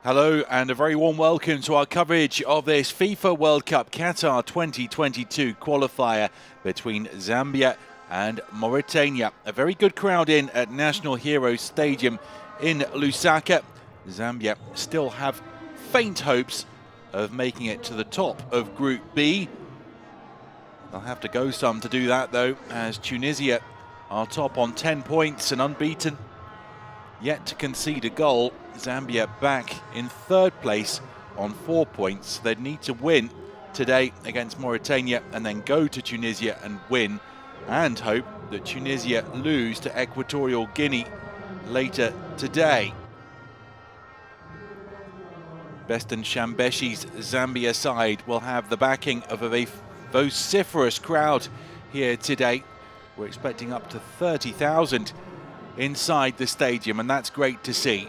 Hello and a very warm welcome to our coverage of this FIFA World Cup Qatar 2022 qualifier between Zambia and Mauritania. A very good crowd in at National Heroes Stadium in Lusaka. Zambia still have faint hopes of making it to the top of Group B. They'll have to go some to do that though, as Tunisia are top on 10 points and unbeaten, yet to concede a goal. Zambia back in third place on 4 points. They'd need to win today against Mauritania and then go to Tunisia and win, and hope that Tunisia lose to Equatorial Guinea later today. Beston Shambeshi's Zambia side will have the backing of a vociferous crowd here today. We're expecting up to 30,000 inside the stadium, and that's great to see.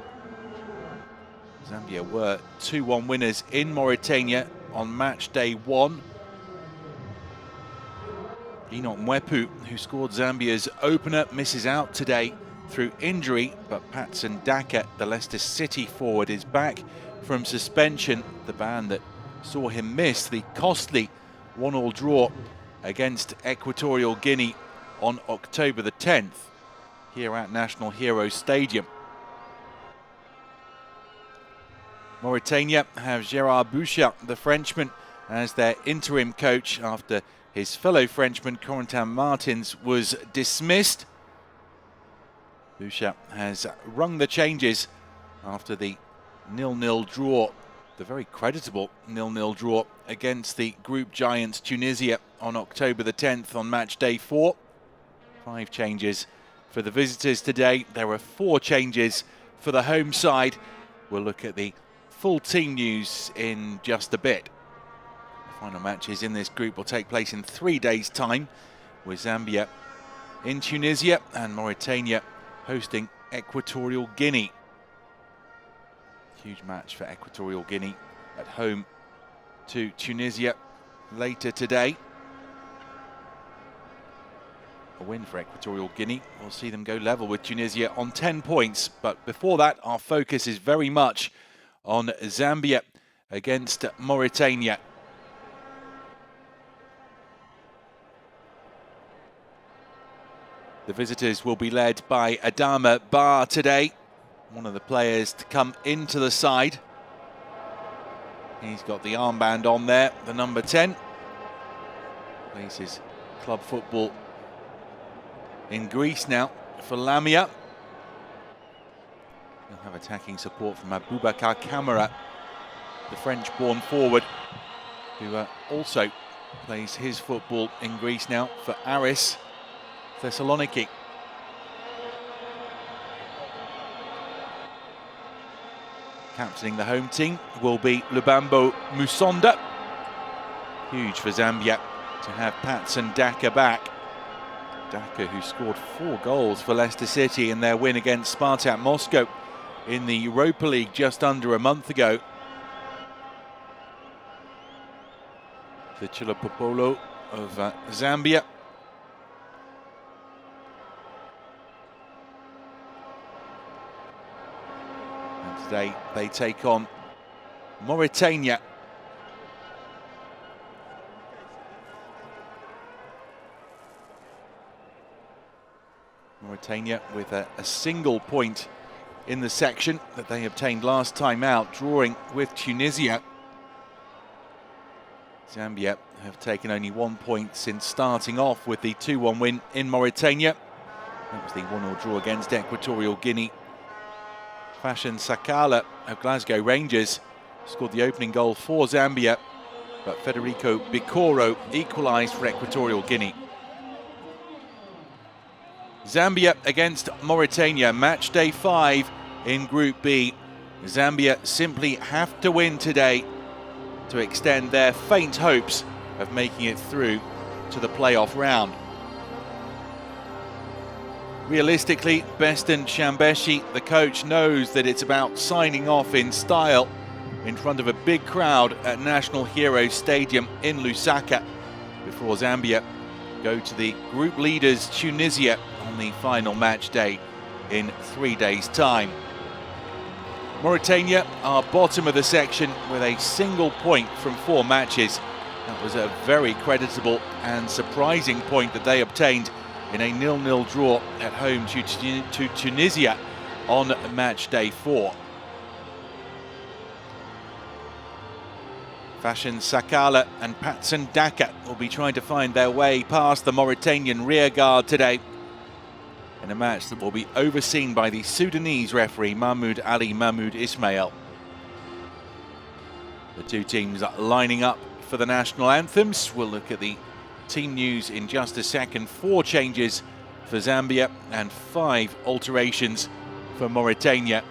Zambia were 2-1 winners in Mauritania on match day 1. Enoch Mwepu, who scored Zambia's opener, misses out today through injury, but Patson Daka, the Leicester City forward, is back from suspension, the ban that saw him miss the costly 1-1 draw against Equatorial Guinea on October the 10th here at National Heroes Stadium. Mauritania have Gérard Bouchard, the Frenchman, as their interim coach after his fellow Frenchman Corentin Martins was dismissed. Bouchard has rung the changes after the 0-0 draw, the very creditable 0-0 draw against the group giants Tunisia on October the 10th on match day 4. 5 changes for the visitors today. There are 4 changes for the home side. We'll look at the full team news in just a bit. The final matches in this group will take place in 3 days' time, with Zambia in Tunisia and Mauritania hosting Equatorial Guinea. Huge match for Equatorial Guinea at home to Tunisia later today. A win for Equatorial Guinea will see them go level with Tunisia on 10 points. But before that, our focus is very much on Zambia against Mauritania. The visitors will be led by Adama Ba today, one of the players to come into the side. He's got the armband on there, the number 10. Plays his club football in Greece now for Lamia. He'll have attacking support from Aboubacar Kamara, the French-born forward, who also plays his football in Greece now for Aris Thessaloniki. Captaining the home team will be Lubambo Musonda. Huge for Zambia to have Patson Daka back. Daka, who scored 4 goals for Leicester City in their win against Spartak Moscow in the Europa League just under a month ago. The Chilopopolo of Zambia. And today they take on Mauritania. Mauritania with a single point in the section that they obtained last time out, drawing with Tunisia. Zambia have taken only 1 point since starting off with the 2-1 win in Mauritania. That was the 1-0 draw against Equatorial Guinea. Fashion Sakala of Glasgow Rangers scored the opening goal for Zambia, but Federico Bicoro equalised for Equatorial Guinea. Zambia against Mauritania, match day 5 in Group B. Zambia simply have to win today to extend their faint hopes of making it through to the playoff round. Realistically, Beston Shambeshi, the coach, knows that it's about signing off in style in front of a big crowd at National Heroes Stadium in Lusaka before Zambia go to the group leaders Tunisia on the final match day in 3 days' time. Mauritania are bottom of the section with a single point from 4 matches. That was a very creditable and surprising point that they obtained in a 0-0 draw at home to Tunisia on match day 4. Fashion Sakala and Patson Daka will be trying to find their way past the Mauritanian rearguard today in a match that will be overseen by the Sudanese referee Mahmoud Ali Mahmoud Ismail. The two teams are lining up for the national anthems. We'll look at the team news in just a second. 4 changes for Zambia and 5 alterations for Mauritania.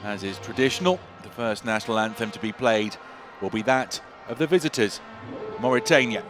As is traditional, the first national anthem to be played will be that of the visitors, Mauritania.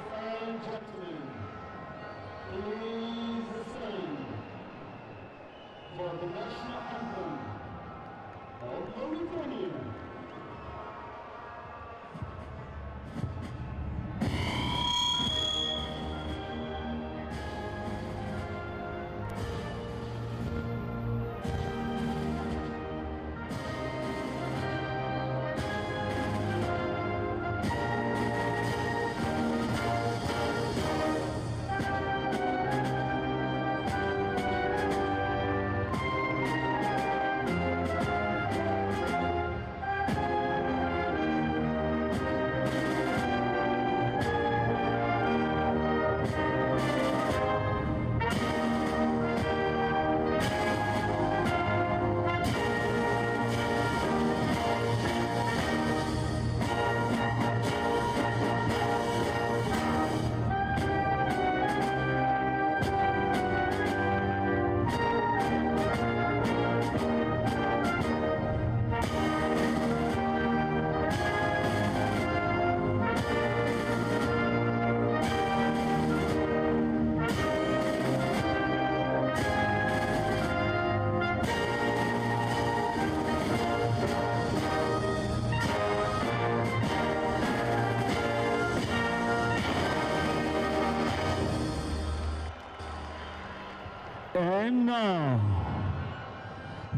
And now,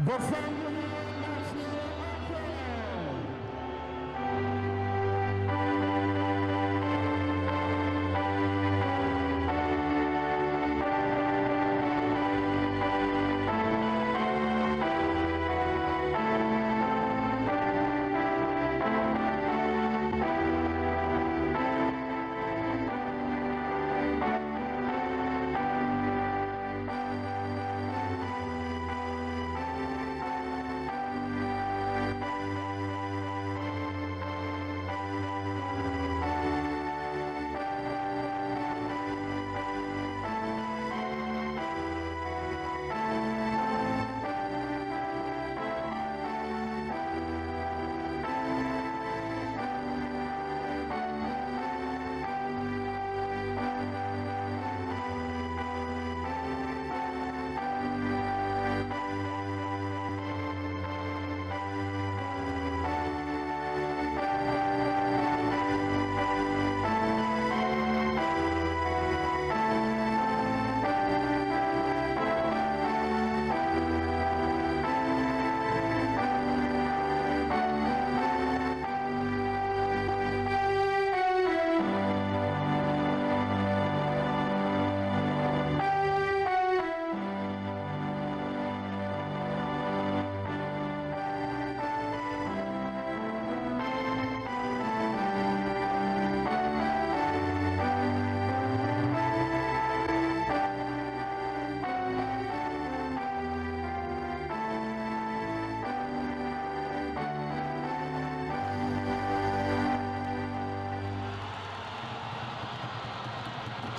the final national anthem.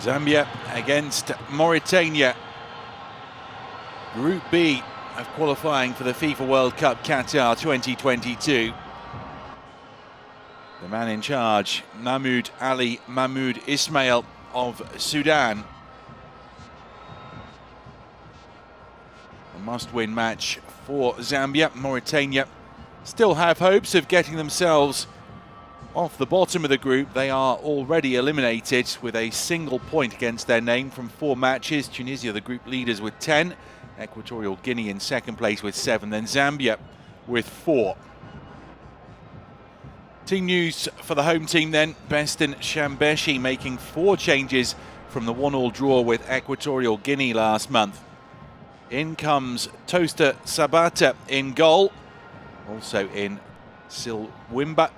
Zambia against Mauritania. Group B of qualifying for the FIFA World Cup Qatar 2022. The man in charge, Mahmoud Ali Mahmoud Ismail of Sudan. A must-win match for Zambia. Mauritania still have hopes of getting themselves off the bottom of the group. They are already eliminated with a single point against their name from 4 matches. Tunisia, the group leaders, with 10. Equatorial Guinea in second place with 7. Then Zambia with 4. Team news for the home team then. Beston Shambeshi making 4 changes from the 1-1 draw with Equatorial Guinea last month. In comes Toaster Sabata in goal. Also in Silwimba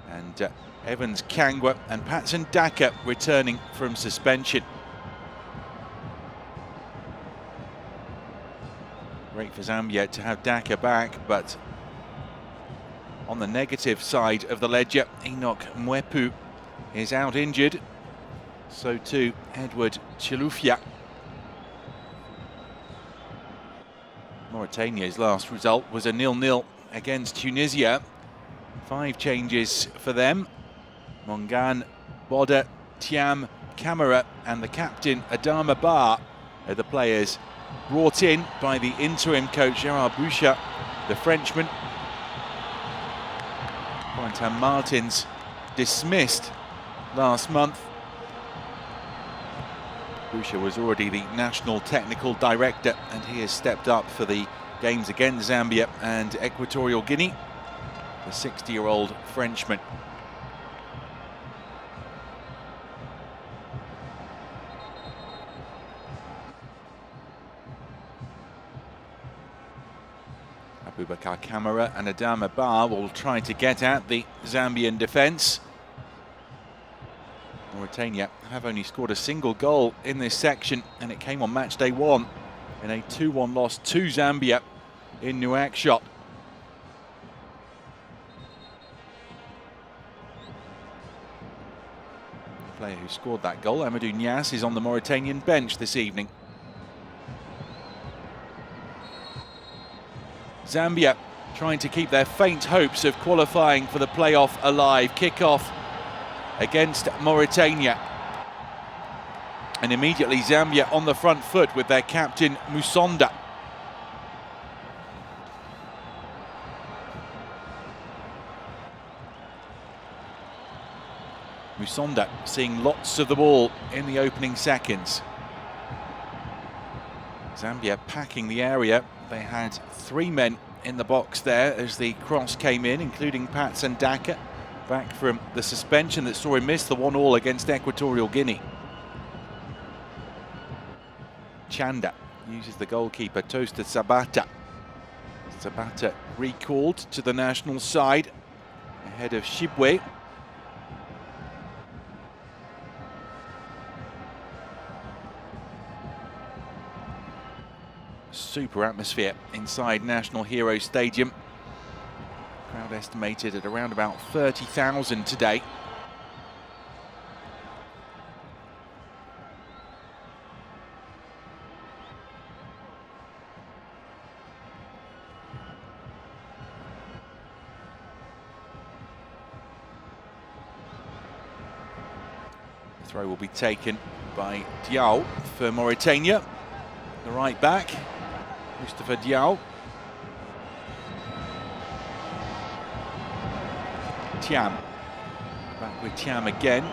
and Evans Kangwa and Patson Daka returning from suspension. Great for Zambia to have Daka back, but on the negative side of the ledger, Enoch Mwepu is out injured. So too Edward Chilufya. Mauritania's last result was a 0-0 against Tunisia. 5 changes for them. Mongan, Boda, Tiam, Camara and the captain Adama Ba are the players brought in by the interim coach Gerard Bouchat, the Frenchman. Quentin Martins dismissed last month. Bouchat was already the national technical director and he has stepped up for the games against Zambia and Equatorial Guinea. The 60-year-old Frenchman. Abubakar Kamara and Adama Ba will try to get at the Zambian defence. Mauritania have only scored a single goal in this section, and it came on match day 1 in a 2-1 loss to Zambia in Nouakchott. The player who scored that goal, Amadou Niasse, is on the Mauritanian bench this evening. Zambia trying to keep their faint hopes of qualifying for the playoff alive. Kick-off against Mauritania. And immediately Zambia on the front foot with their captain Musonda. Musonda seeing lots of the ball in the opening seconds. Zambia packing the area. They had 3 men in the box there as the cross came in, including Patson Daka, back from the suspension that saw him miss the 1-1 against Equatorial Guinea. Chanda uses the goalkeeper, Toaster Sabata. Sabata recalled to the national side ahead of Shibwe. Super atmosphere inside National Hero Stadium. Crowd estimated at around about 30,000 today. The throw will be taken by Diaw for Mauritania, the right back. Mustafa Diaw. Tiam. Back with Tiam again.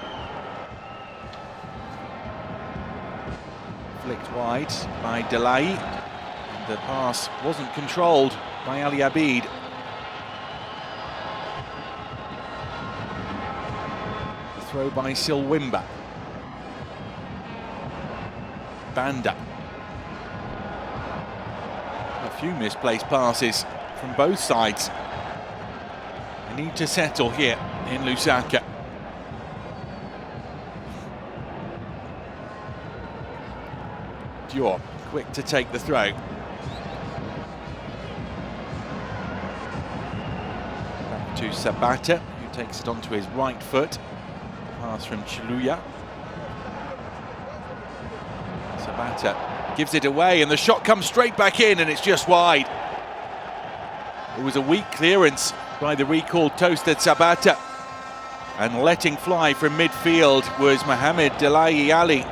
Flicked wide by Delay. And the pass wasn't controlled by Ali Abid. The throw by Silwimba. Banda. A few misplaced passes from both sides. They need to settle here in Lusaka. Dior quick to take the throw. Back to Sabata, who takes it onto his right foot. Pass from Chiluya. Sabata gives it away, and the shot comes straight back in, and it's just wide. It was a weak clearance by the recalled Toaster Sabata, and letting fly from midfield was Mohamed Delayi Ali.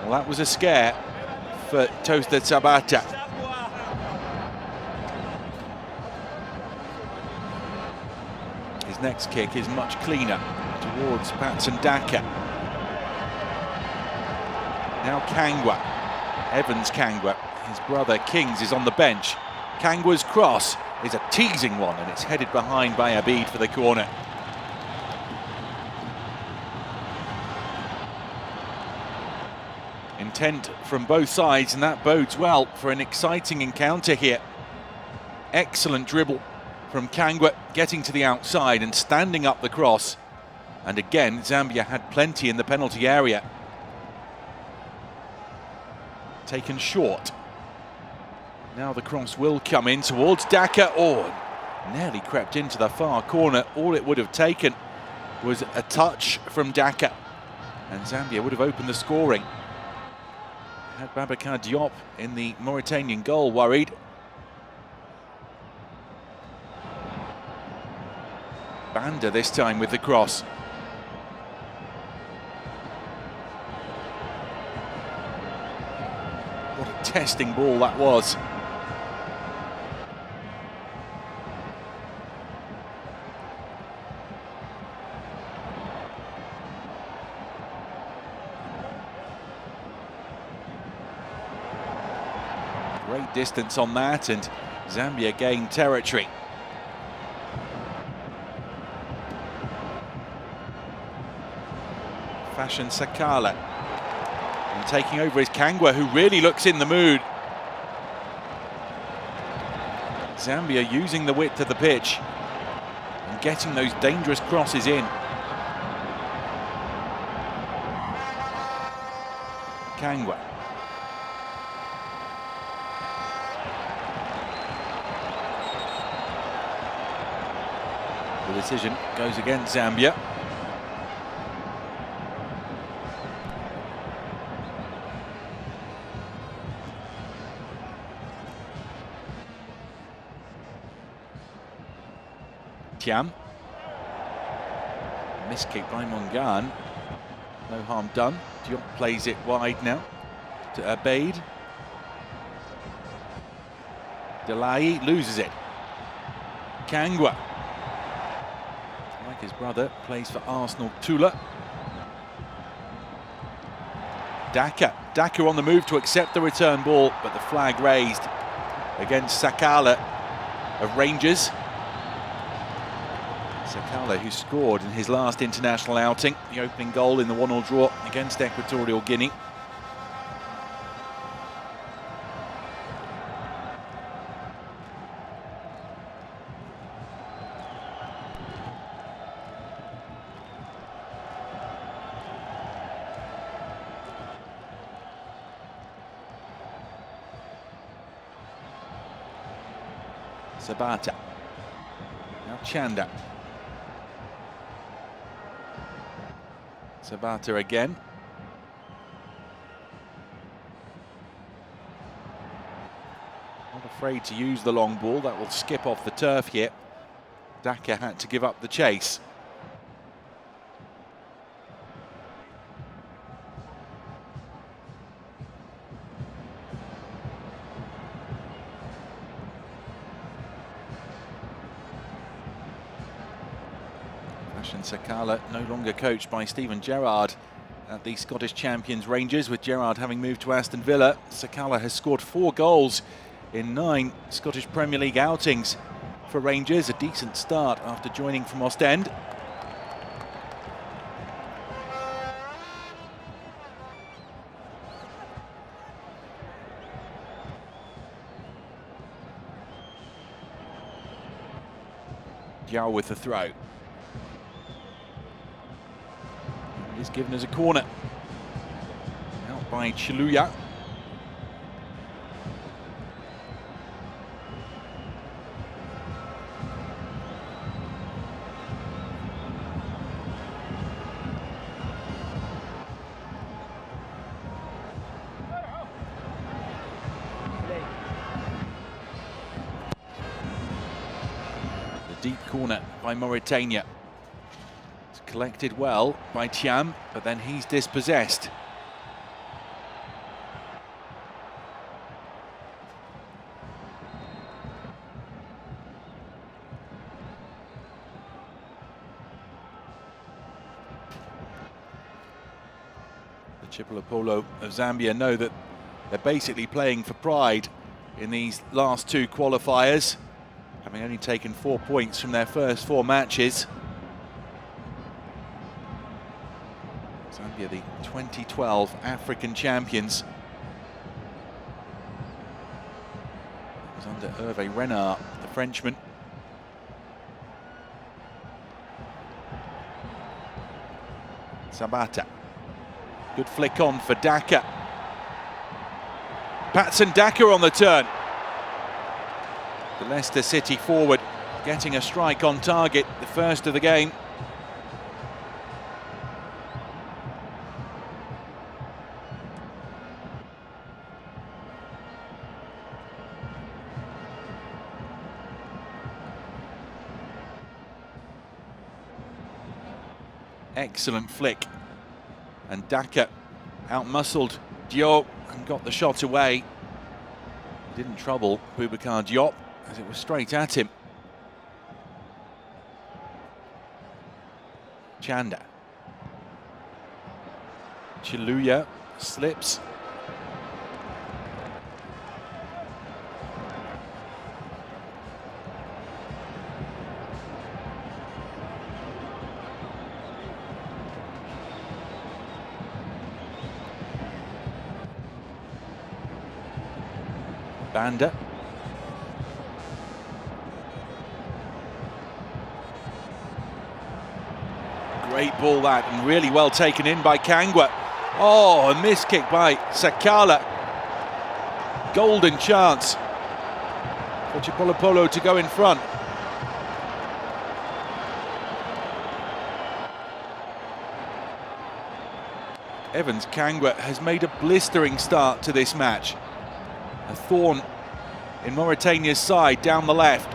Well, that was a scare for Toaster Sabata. His next kick is much cleaner towards Patson Daka. Now Kangwa, Evans Kangwa, his brother Kings is on the bench. Kangwa's cross is a teasing one, and it's headed behind by Abid for the corner. Intent from both sides, and that bodes well for an exciting encounter here. Excellent dribble from Kangwa, getting to the outside and standing up the cross. And again, Zambia had plenty in the penalty area. Taken short. Now the cross will come in towards Daka. Oh, nearly crept into the far corner. All it would have taken was a touch from Daka, and Zambia would have opened the scoring. Had Babacar Diop in the Mauritanian goal worried. Banda this time with the cross. What a testing ball that was. Great distance on that, and Zambia gained territory. Fashion Sakala, and taking over is Kangwa, who really looks in the mood. Zambia using the width of the pitch and getting those dangerous crosses in. Kangwa. The decision goes against Zambia. Tiam. Miss kick by Mongan. No harm done. Diop plays it wide now to Abeid. Delayi loses it. Kangwa, like his brother, plays for Arsenal. Tula. Daka on the move to accept the return ball, but the flag raised against Sakala of Rangers. Sakala, who scored in his last international outing, the opening goal in the 1-1 draw against Equatorial Guinea. Sabata. Now Chanda. Sabata again. Not afraid to use the long ball. That will skip off the turf here. Daka had to give up the chase. Sakala no longer coached by Steven Gerrard at the Scottish champions Rangers, with Gerrard having moved to Aston Villa. Sakala has scored 4 goals in 9 Scottish Premier League outings for Rangers, a decent start after joining from Ostend. Diao with the throw. Is given as a corner. Out by Chiluya. deep corner by Mauritania. It's collected well by Thiam, but then he's dispossessed. Chipolopolo of Zambia know that they're basically playing for pride in these last two qualifiers, having only taken 4 points from their first 4 matches. Zambia, the 2012 African champions. It was under Hervé Renard, the Frenchman. Sabata. Good flick on for Daka. Patson Daka on the turn. The Leicester City forward getting a strike on target, the first of the game. Excellent flick. And Daka out-muscled Diop and got the shot away. Didn't trouble Boubacar Diop as it was straight at him. Chanda. Chiluya slips. Banda. Great ball that, and really well taken in by Kangwa. Oh, a missed kick by Sakala. Golden chance for Chipolopolo to go in front. Evans Kangwa has made a blistering start to this match. A thorn in Mauritania's side down the left.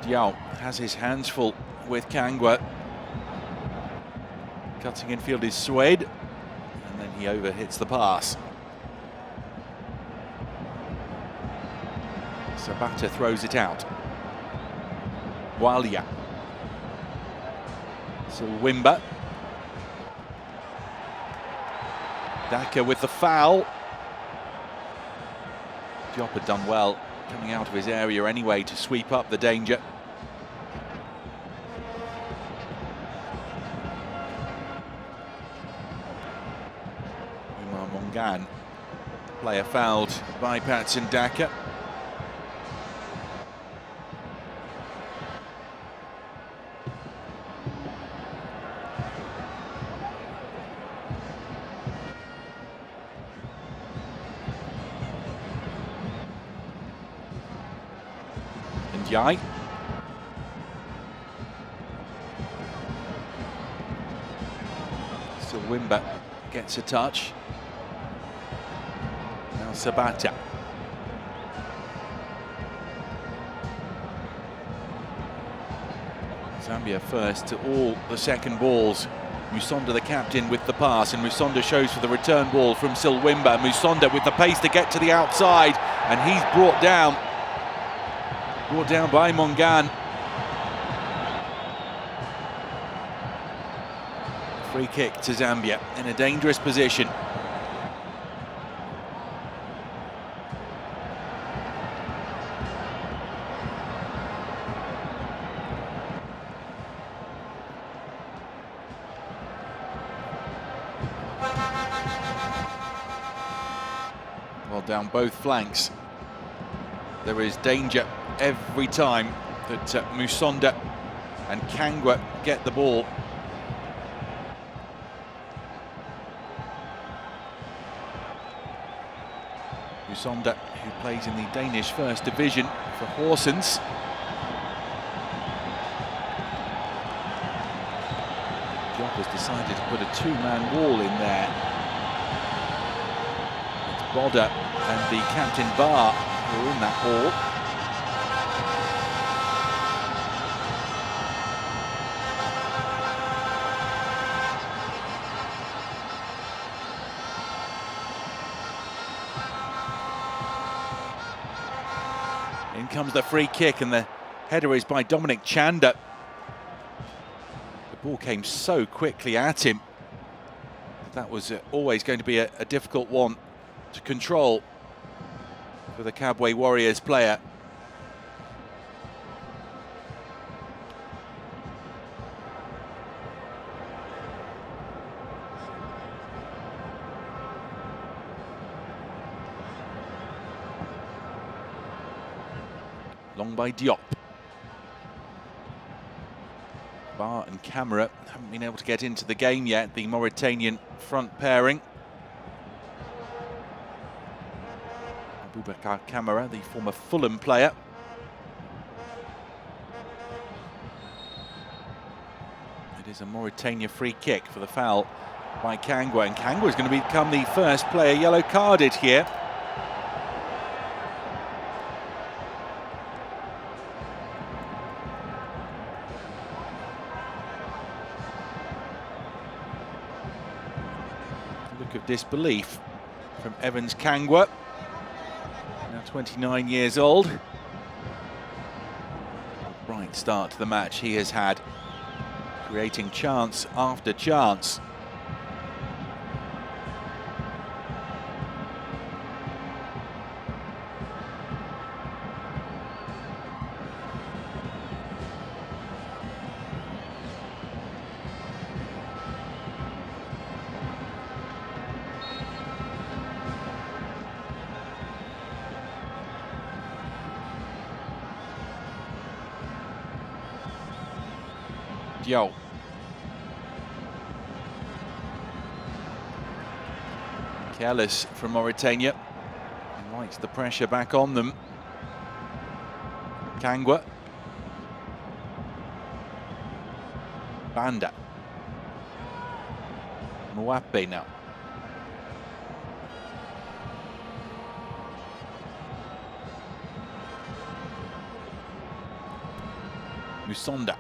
Diao has his hands full with Kangwa. Cutting infield is Suede, and then he overhits the pass. Sabata throws it out. Walia. Silwimba. Daka with the foul. Diop had done well coming out of his area anyway to sweep up the danger. Umar Mongan. Player fouled by Patson Daka. Yai. Silwimba gets a touch. Now Sabata. Zambia first to all the second balls. Musonda the captain with the pass, and Musonda shows for the return ball from Silwimba. Musonda with the pace to get to the outside, and he's brought down. Brought down by Mongan. Free kick to Zambia in a dangerous position. Well, down both flanks. There is danger every time that Musonda and Kangwa get the ball. Musonda, who plays in the Danish First Division for Horsens. decided to put a two-man wall in there. It's Bodder and the captain Bar who are in that wall. In comes the free kick, and the header is by Dominic Chanda. The ball came so quickly at him. That was always going to be a difficult one to control for the Kabwe Warriors player. Long by Diop. Bar and Camara haven't been able to get into the game yet, the Mauritanian front pairing. Abubakar Camara, the former Fulham player. It is a Mauritania free kick for the foul by Kangwa, and Kangwa is going to become the first player yellow carded here. Look of disbelief from Evans Kangwa, now 29 years old. Bright start to the match he has had, creating chance after chance. Yo. Careless from Mauritania. Invites the pressure back on them. Kangwa. Banda. Mwape now. Musonda.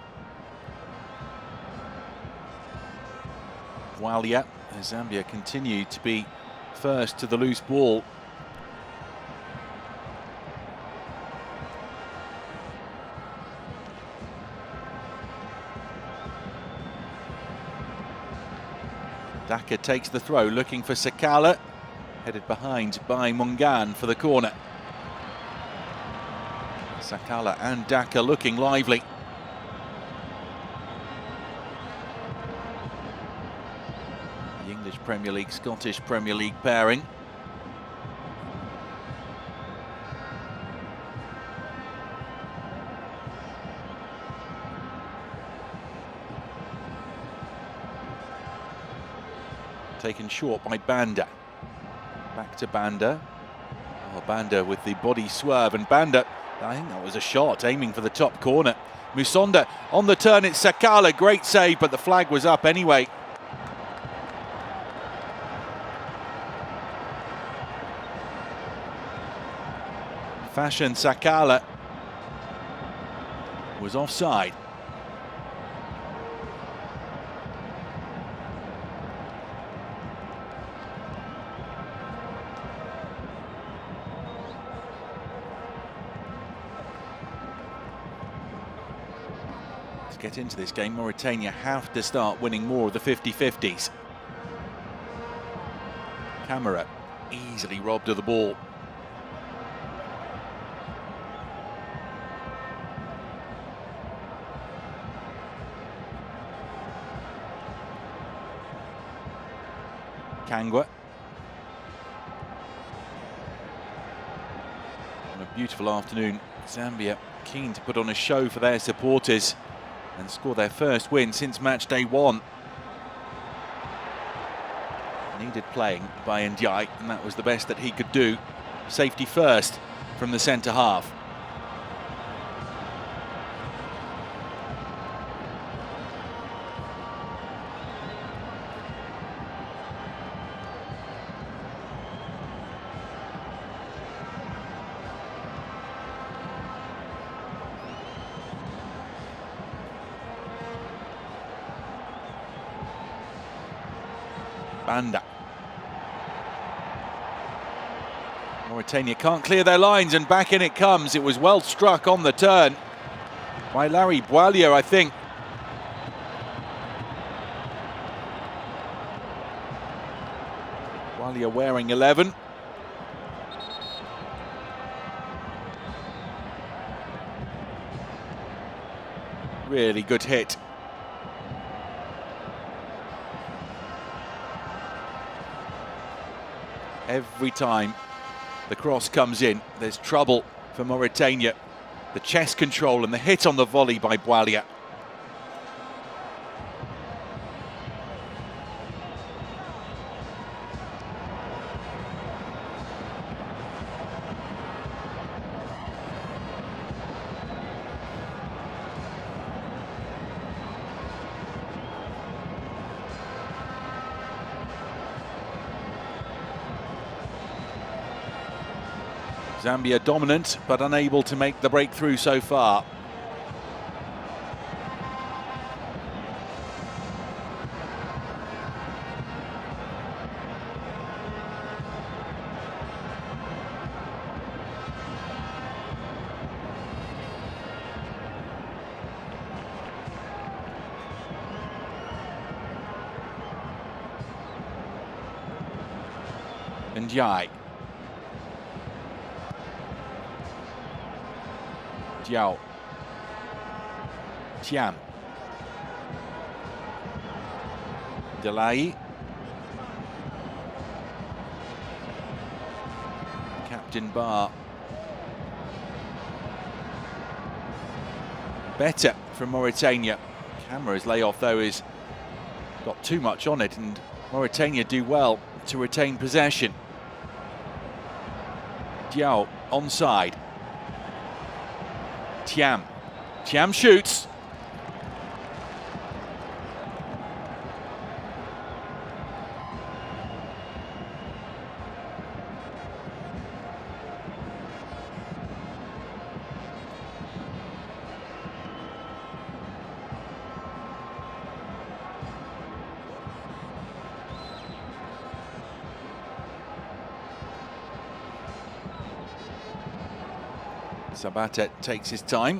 Walia, Zambia continue to be first to the loose ball. Daka takes the throw, looking for Sakala, headed behind by Mungan for the corner. Sakala and Daka looking lively. English Premier League, Scottish Premier League pairing. Taken short by Banda. Back to Banda. Oh, Banda with the body swerve, and Banda, I think that was a shot, aiming for the top corner. Musonda on the turn, it's Sakala, great save, but the flag was up anyway. Fashion Sakala was offside. To get into this game, Mauritania have to start winning more of the 50-50s. Camara easily robbed of the ball. Kangwa. On a beautiful afternoon, Zambia keen to put on a show for their supporters and score their first win since match day 1. Needed playing by Ndiaye, and that was the best that he could do. Safety first from the centre half. Banda. Mauritania can't clear their lines, and back in it comes. It was well struck on the turn by Larry Boileau, I think. Boileau wearing 11. Really good hit. Every time the cross comes in, there's trouble for Mauritania. The chest control and the hit on the volley by Boileau. Zambia dominant, but unable to make the breakthrough so far. Ndiaye. Diao. Thiam. Delay. Captain Bar. Better from Mauritania. Camera's layoff though is got too much on it, and Mauritania do well to retain possession. Diao onside. Thiam. Thiam shoots. Sabate takes his time.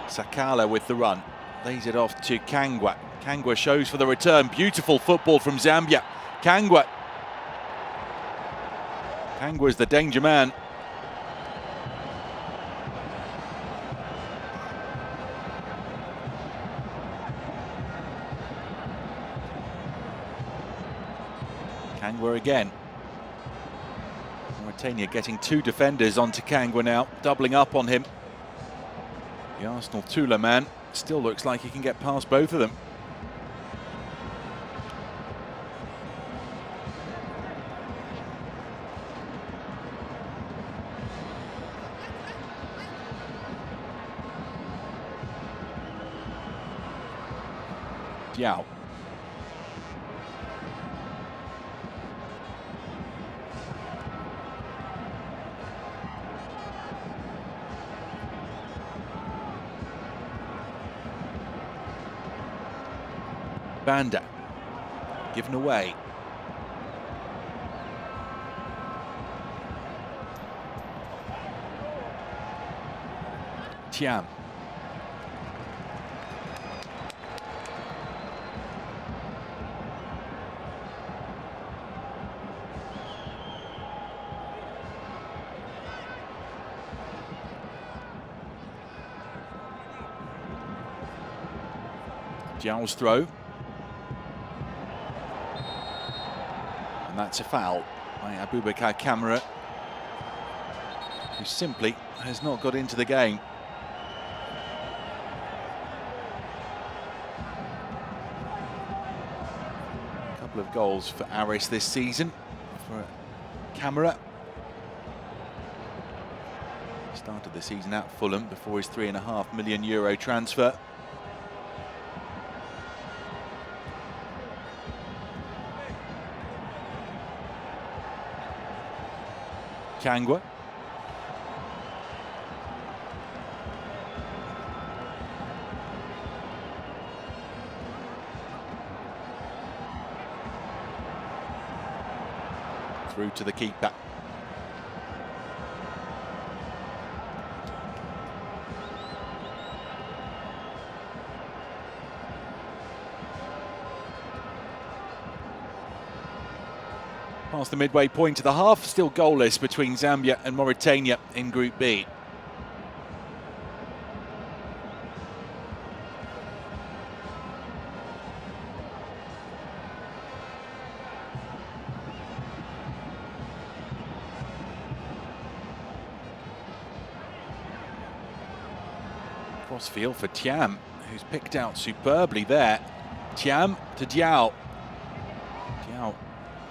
Sakala with the run. Lays it off to Kangwa. Kangwa shows for the return. Beautiful football from Zambia. Kangwa. Kangwa's the danger man. Kangwa again. Mauritania getting two defenders onto Kangwa now, doubling up on him. The Arsenal Tula man still looks like he can get past both of them. Diao. Banda, given away. Thiam. Diao's throw. And that's a foul by Abubakar Kamara, who simply has not got into the game. A couple of goals for Aris this season for Kamara. Started the season at Fulham before his €3.5 million transfer. Kangwa. through to the keeper. Past the midway point of the half, still goalless between Zambia and Mauritania in Group B. Crossfield for Thiam, who's picked out superbly there. Thiam to Diao. Diao,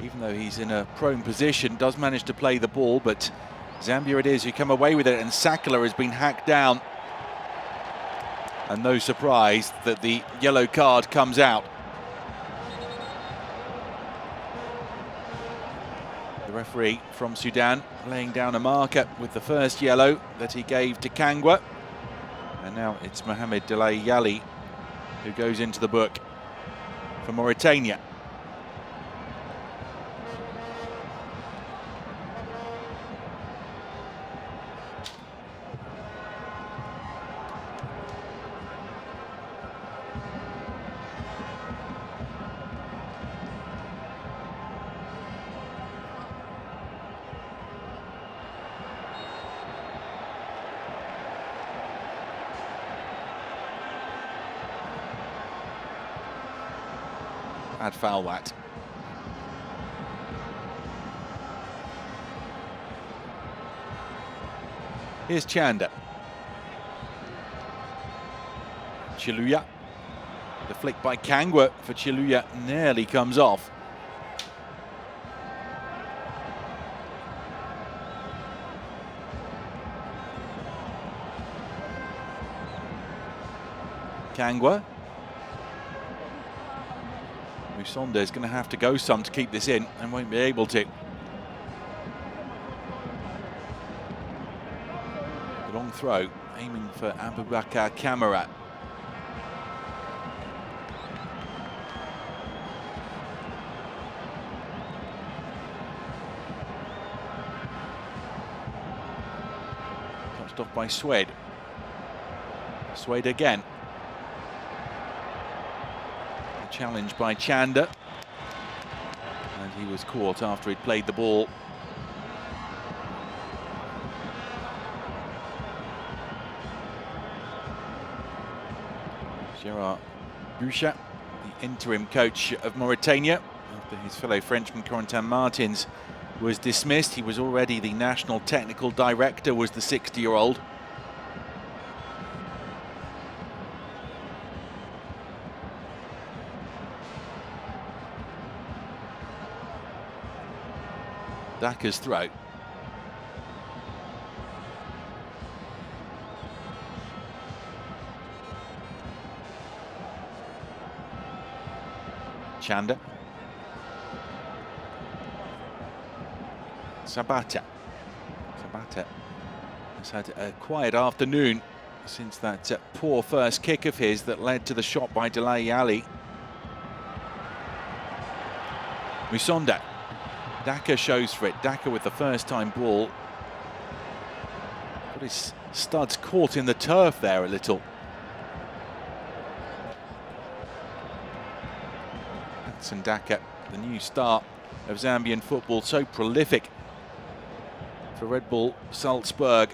even though he's in a prone position, does manage to play the ball, but Zambia it is who come away with it, and Sakala has been hacked down. And no surprise that the yellow card comes out. The referee from Sudan laying down a marker with the first yellow that he gave to Kangwa. And now it's Mohamed Delay Yali who goes into the book for Mauritania. Bad foul that. Here's Chanda. Chiluya. The flick by Kangwa for Chiluya nearly comes off. Kangwa. Musonda is going to have to go some to keep this in and won't be able to. The long throw, aiming for Abubakar Kamara. Touched off by Swed. Swed again. Challenged by Chanda, and he was caught after he'd played the ball. Gerard Bouchat, the interim coach of Mauritania, after his fellow Frenchman Corentin Martins was dismissed. He was already the national technical director, was the 60-year-old. Daka's throw. Chanda. Sabata. Sabata has had a quiet afternoon since that poor first kick of his that led to the shot by Delay Ali. Musonda. Daka shows for it. Daka with the first time ball. Got his studs caught in the turf there a little. Patson Daka, the new star of Zambian football, so prolific for Red Bull Salzburg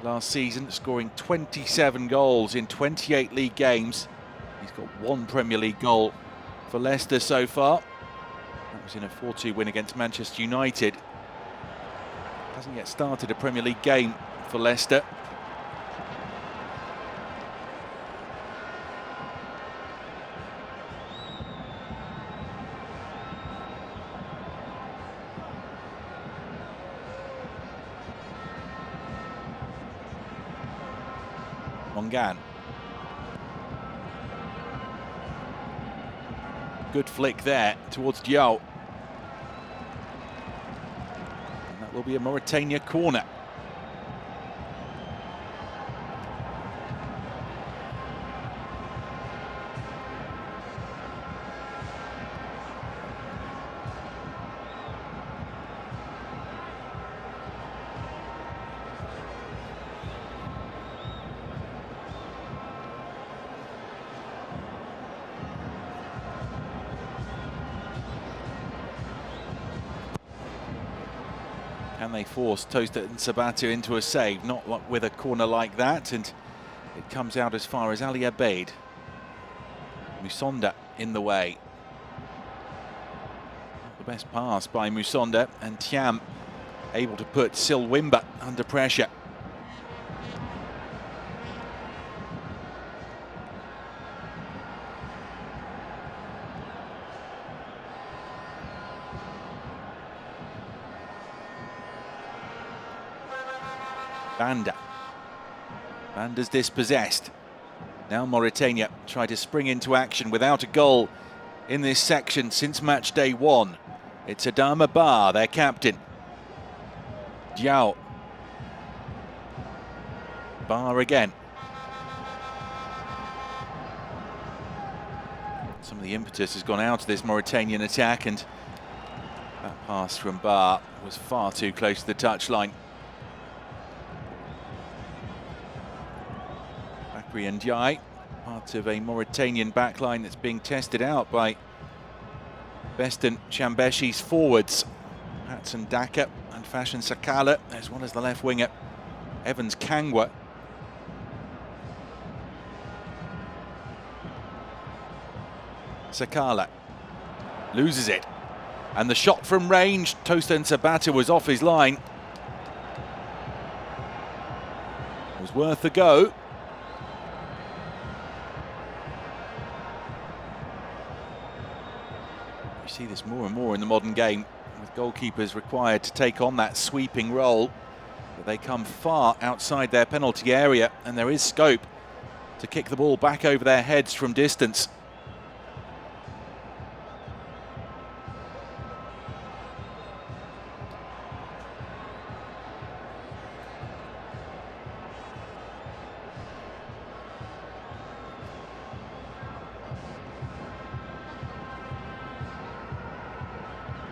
last season, scoring 27 goals in 28 league games. He's got one Premier League goal for Leicester so far. That was in a 4-2 win against Manchester United. Hasn't yet started a Premier League game for Leicester. Mongan. Good flick there towards Diao. And that will be a Mauritania corner. Can they force Tosta and Sabata into a save? Not with a corner like that, and it comes out as far as Ali Abeid. Musonda in the way. Not the best pass by Musonda, and Thiam able to put Silwimba under pressure. Banda's dispossessed. Now Mauritania try to spring into action without a goal in this section since match day 1. It's Adama Ba, their captain. Diao. Ba again. Some of the impetus has gone out of this Mauritanian attack, and that pass from Ba was far too close to the touchline. And Ndiaye, part of a Mauritanian backline that's being tested out by Beston Chambeshi's forwards. Patson Daka and Fashion Sakala, as well as the left winger Evans Kangwa. Sakala loses it, and the shot from range, Tosta and Sabata, was off his line. It was worth a go. You see this more and more in the modern game, with goalkeepers required to take on that sweeping role. But they come far outside their penalty area, and there is scope to kick the ball back over their heads from distance.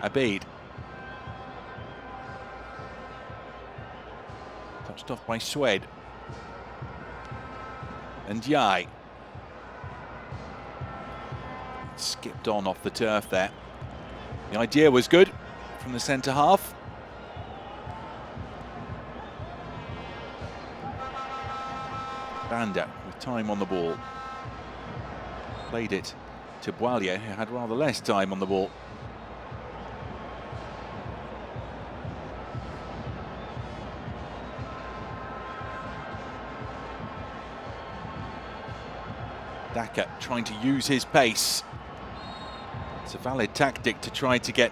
Abeid. Touched off by Swed. And Ndiaye. Skipped on off the turf there. The idea was good from the centre half. Banda with time on the ball. Played it to Boilia, who had rather less time on the ball. Daka trying to use his pace. It's a valid tactic to try to get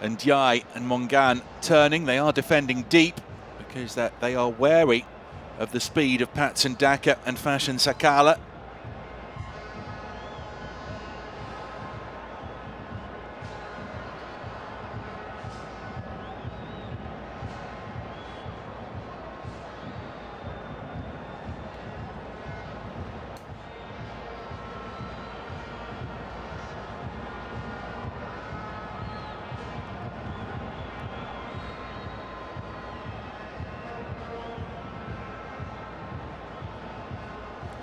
Ndiaye and Mongan turning. They are defending deep because they are wary of the speed of Patson Daka and Fashion Sakala.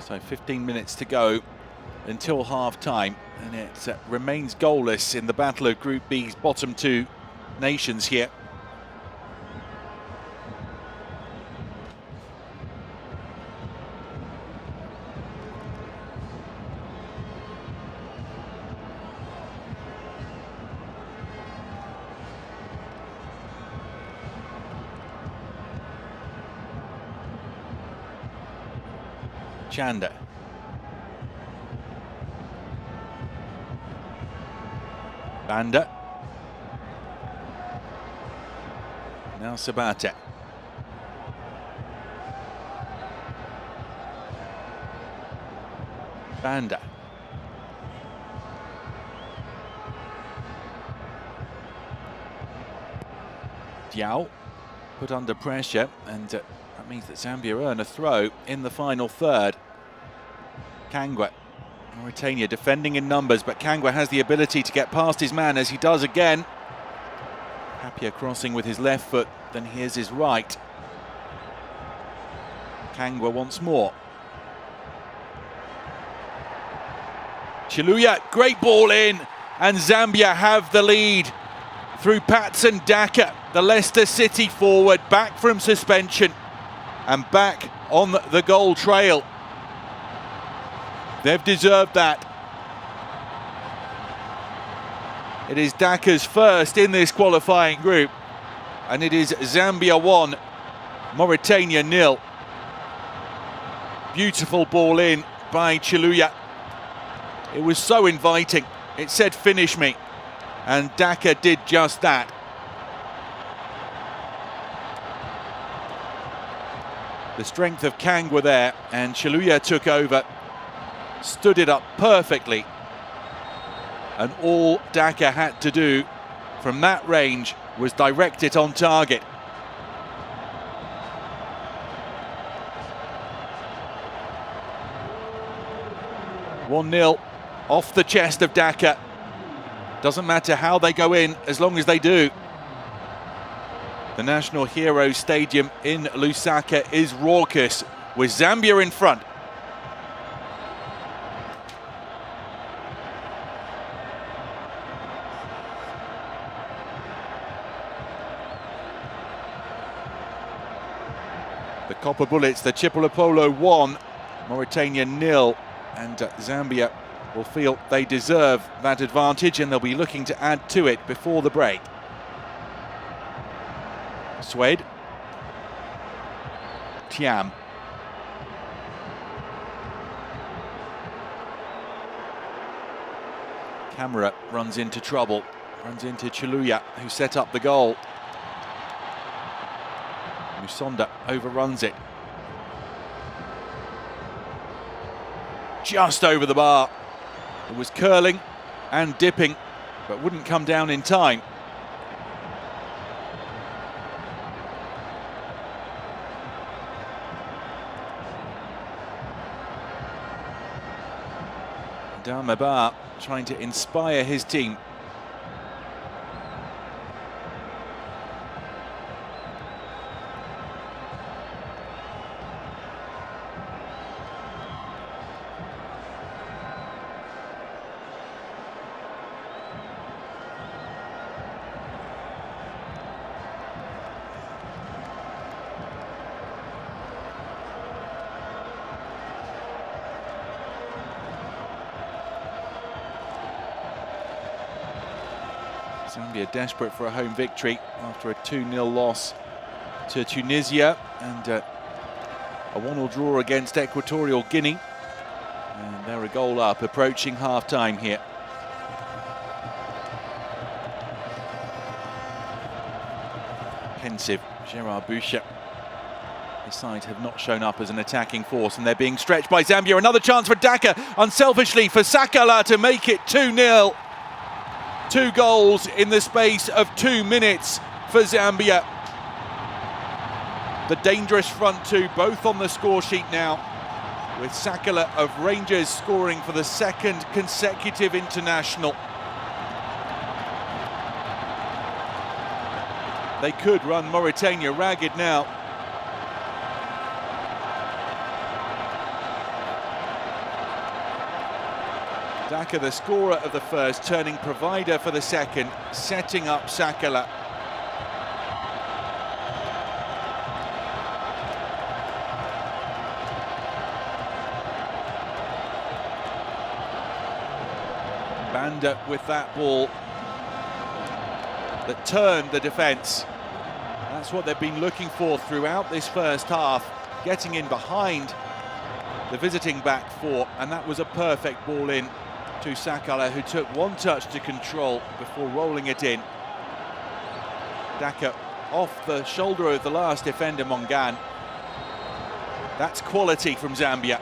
So 15 minutes to go until half-time, and it remains goalless in the battle of Group B's bottom 2 nations here. Chanda. Banda. Now Sabata. Banda. Diao put under pressure, and that means that Zambia earn a throw in the final third. Kangwa, Mauritania defending in numbers, but Kangwa has the ability to get past his man, as he does again. Happier crossing with his left foot than he is his right. Kangwa once more. Chiluya, great ball in, and Zambia have the lead through Patson Daka. the Leicester City forward, back from suspension and back on the goal trail. They've deserved that. It is Dakar's first in this qualifying group, and it is Zambia 1, Mauritania 0. Beautiful ball in by Chiluya. It was so inviting. It said finish me, and Dakar did just that. The strength of Kang were there, and Chiluya took over, stood it up perfectly, and all Dakar had to do from that range was direct it on target. "1-0 off the chest of Dakar. Doesn't matter how they go in, as long as they do." The National Heroes Stadium in Lusaka is raucous, with Zambia in front. The Copper Bullets, the Chipolopolo 1, Mauritania 0, and Zambia will feel they deserve that advantage, and they'll be looking to add to it before the break. Swede. Tiam. Camera runs into trouble, runs into Chiluya, who set up the goal. Musonda overruns it. Just over the bar. It was curling and dipping, but wouldn't come down in time. Damabar trying to inspire his team. Zambia desperate for a home victory after a 2-0 loss to Tunisia and a 1-1 draw against Equatorial Guinea. And they're a goal up, approaching half-time here. Pensive, Gerard Boucher. His side have not shown up as an attacking force, and they're being stretched by Zambia. Another chance for Dakar, unselfishly for Sakala to make it 2-0. 2 goals in the space of 2 minutes for Zambia. The dangerous front two, both on the score sheet now, with Sakala of Rangers scoring for the 2nd consecutive international. They could run Mauritania ragged now. Dakar, the scorer of the first, turning provider for the second, setting up Sakala. Banda with that ball that turned the defence. That's what they've been looking for throughout this first half, getting in behind the visiting back four, and that was a perfect ball in to Sakala, who took one touch to control before rolling it in. Dakar off the shoulder of the last defender, Mongan. That's quality from Zambia.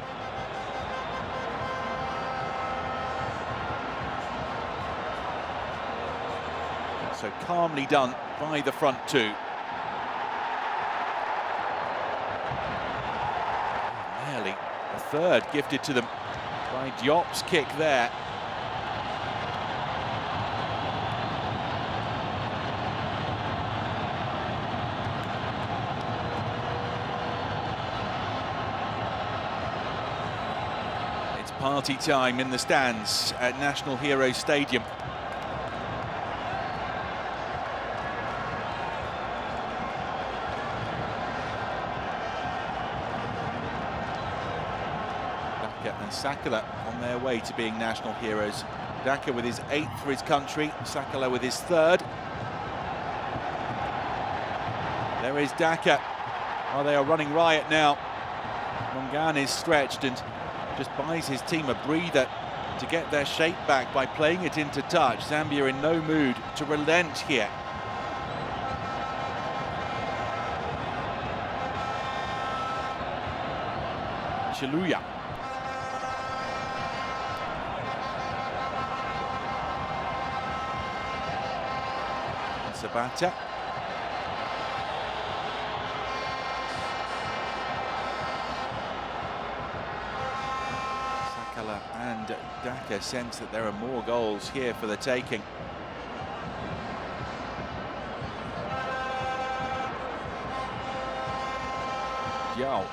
So calmly done by the front two. Nearly a third gifted to them by Diop's kick there. It's party time in the stands at National Heroes Stadium. And Sakala on their way to being national heroes. Daka with his 8th for his country, Sakala with his 3rd. There is Daka. Oh, they are running riot now. Mongan is stretched and just buys his team a breather to get their shape back by playing it into touch. Zambia in no mood to relent here. Chiluya. Sabata. Sakala and Daka sense that there are more goals here for the taking. Yao.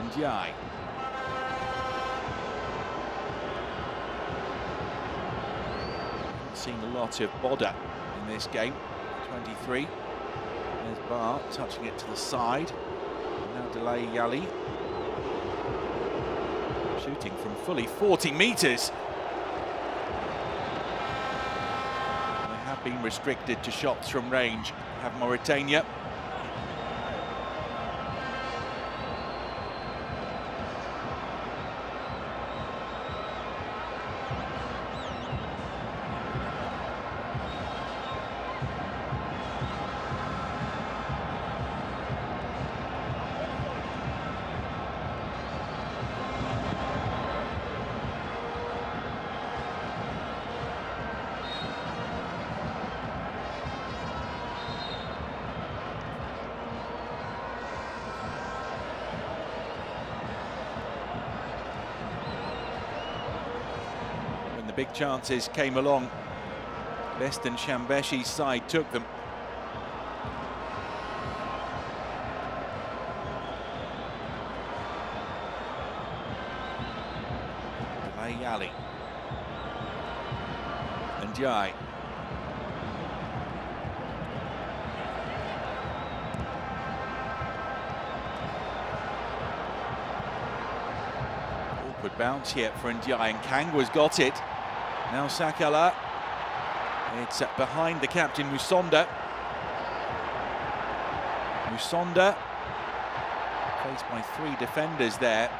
And Yai. Seen a lot of Boda in this game. 23. There's Bar touching it to the side. And now Delay Yali. Shooting from fully 40 metres. They have been restricted to shots from range. Have Mauritania. Big chances came along. Best and Shambeshi's side took them. Yali and Jai. Awkward bounce here for Ndiaye, and Kangwa's got it. Now Sakala, it's behind the captain Musonda. Musonda, faced by 3 defenders there.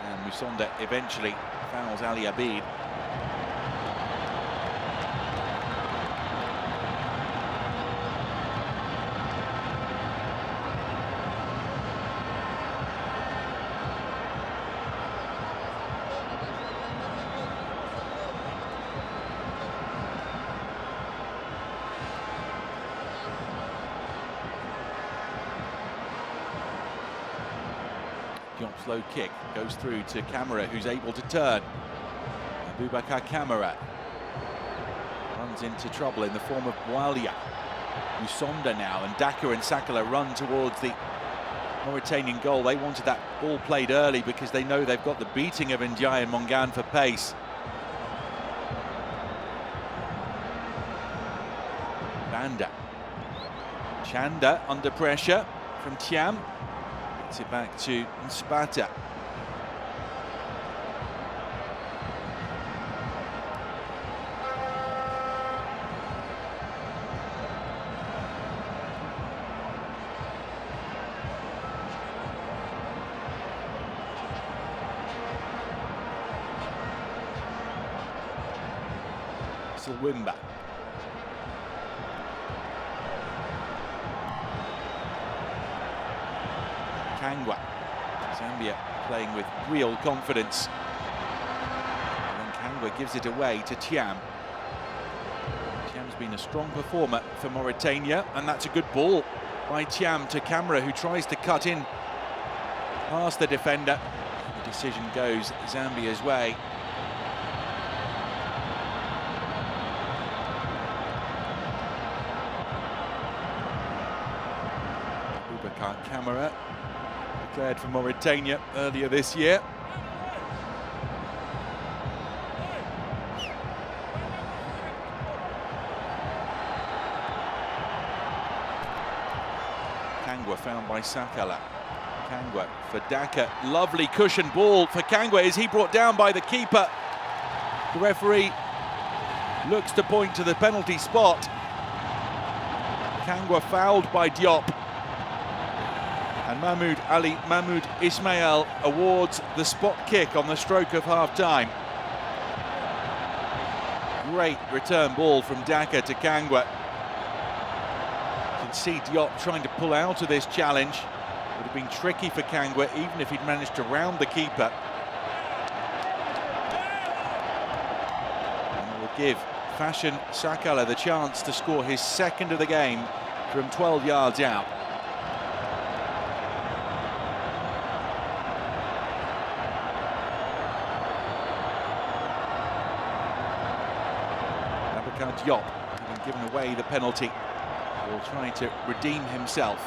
And Musonda eventually fouls Ali Abid. Jump slow kick, goes through to Camara, who's able to turn. Abubakar Camara runs into trouble in the form of Bwalia. Musonda now, and Daka and Sakala run towards the Mauritanian goal. They wanted that ball played early because they know they've got the beating of Ndiaye and Mongan for pace. Banda. Chanda under pressure from Thiam. Gets it back to Spata. Silwimba. Kangwa. Zambia playing with real confidence. And then Kangwa gives it away to Thiam. Thiam's been a strong performer for Mauritania, and that's a good ball by Thiam to Camara, who tries to cut in past the defender. The decision goes Zambia's way. Abubakar Camara, declared for Mauritania earlier this year. Kangwa found by Sakala. Kangwa for Daka. Lovely cushion ball for Kangwa. Is he brought down by the keeper? The referee looks to point to the penalty spot. Kangwa fouled by Diop. And Mahmoud Ismail awards the spot kick on the stroke of half-time. Great return ball from Daka to Kangwa. You can see Diop trying to pull out of this challenge. Would have been tricky for Kangwa, even if he'd managed to round the keeper. And it will give Fashion Sakala the chance to score his second of the game from 12 yards out. Diop, having given away the penalty, will try to redeem himself.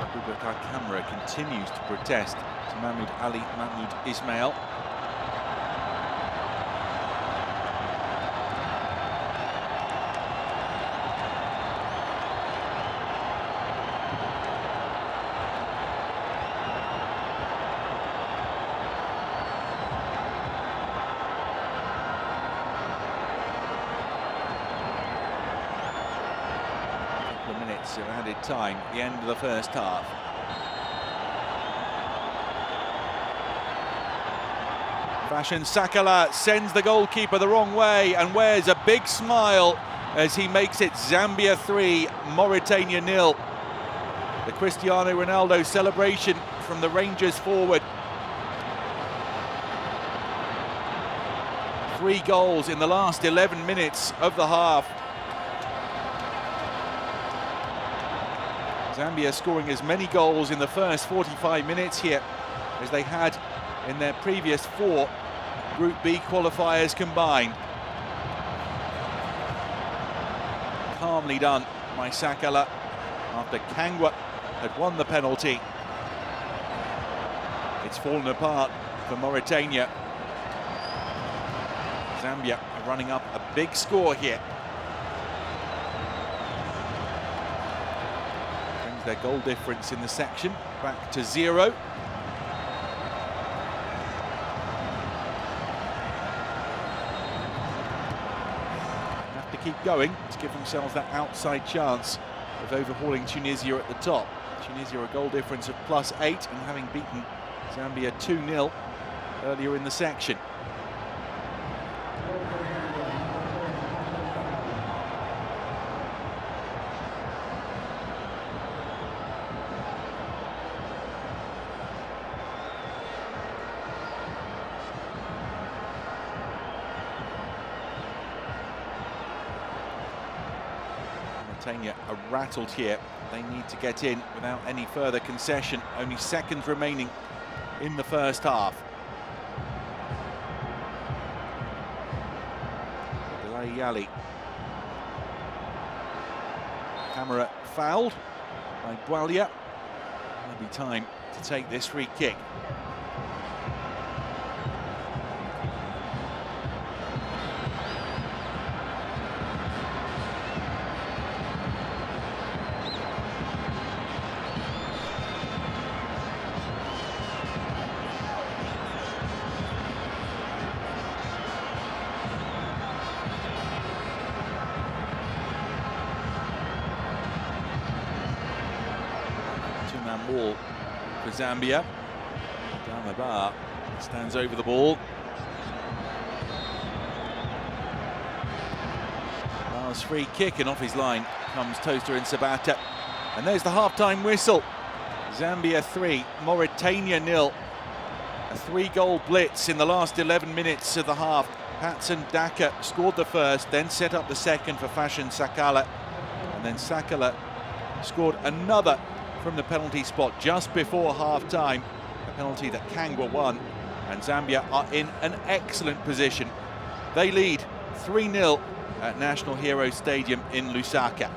Abubakar Kamara continues to protest to Mahmoud Ismail. Minutes of added time at the end of the first half. Fashion Sakala sends the goalkeeper the wrong way and wears a big smile as he makes it Zambia 3, Mauritania 0. The Cristiano Ronaldo celebration from the Rangers forward. 3 goals in the last 11 minutes of the half. Zambia scoring as many goals in the first 45 minutes here as they had in their previous 4 Group B qualifiers combined. Calmly done by Sakala after Kangwa had won the penalty. It's fallen apart for Mauritania. Zambia are running up a big score here. Their goal difference in the section back to 0. Have to keep going to give themselves that outside chance of overhauling Tunisia at the top. Tunisia a goal difference of +8 and having beaten Zambia 2-0 earlier in the section. Mauritania are rattled here. They need to get in without any further concession. Only seconds remaining in the first half. Delayali. Camera fouled by Boualia. There'll be time to take this free kick. Ball for Zambia. Damabar stands over the ball. Last free kick and off his line comes Toaster and Sabata. And there's the half-time whistle. Zambia 3, Mauritania 0. A 3-goal blitz in the last 11 minutes of the half. Patson Daka scored the first, then set up the second for Fashion Sakala. And then Sakala scored another from the penalty spot just before half-time, a penalty that Kangwa won, and Zambia are in an excellent position. They lead 3-0 at National Hero Stadium in Lusaka.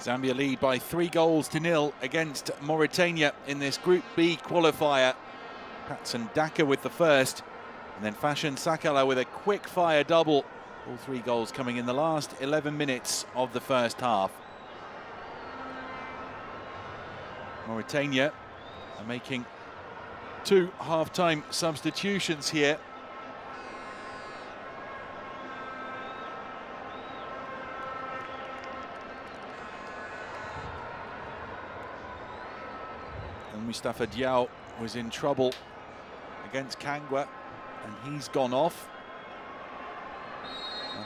Zambia lead by 3-0 against Mauritania in this Group B qualifier. Patson Daka with the first, and then Fashion Sakala with a quick-fire double. All 3 goals coming in the last 11 minutes of the first half. Mauritania are making 2 half-time substitutions here. And Mustafa Diaw was in trouble against Kangwa, and he's gone off.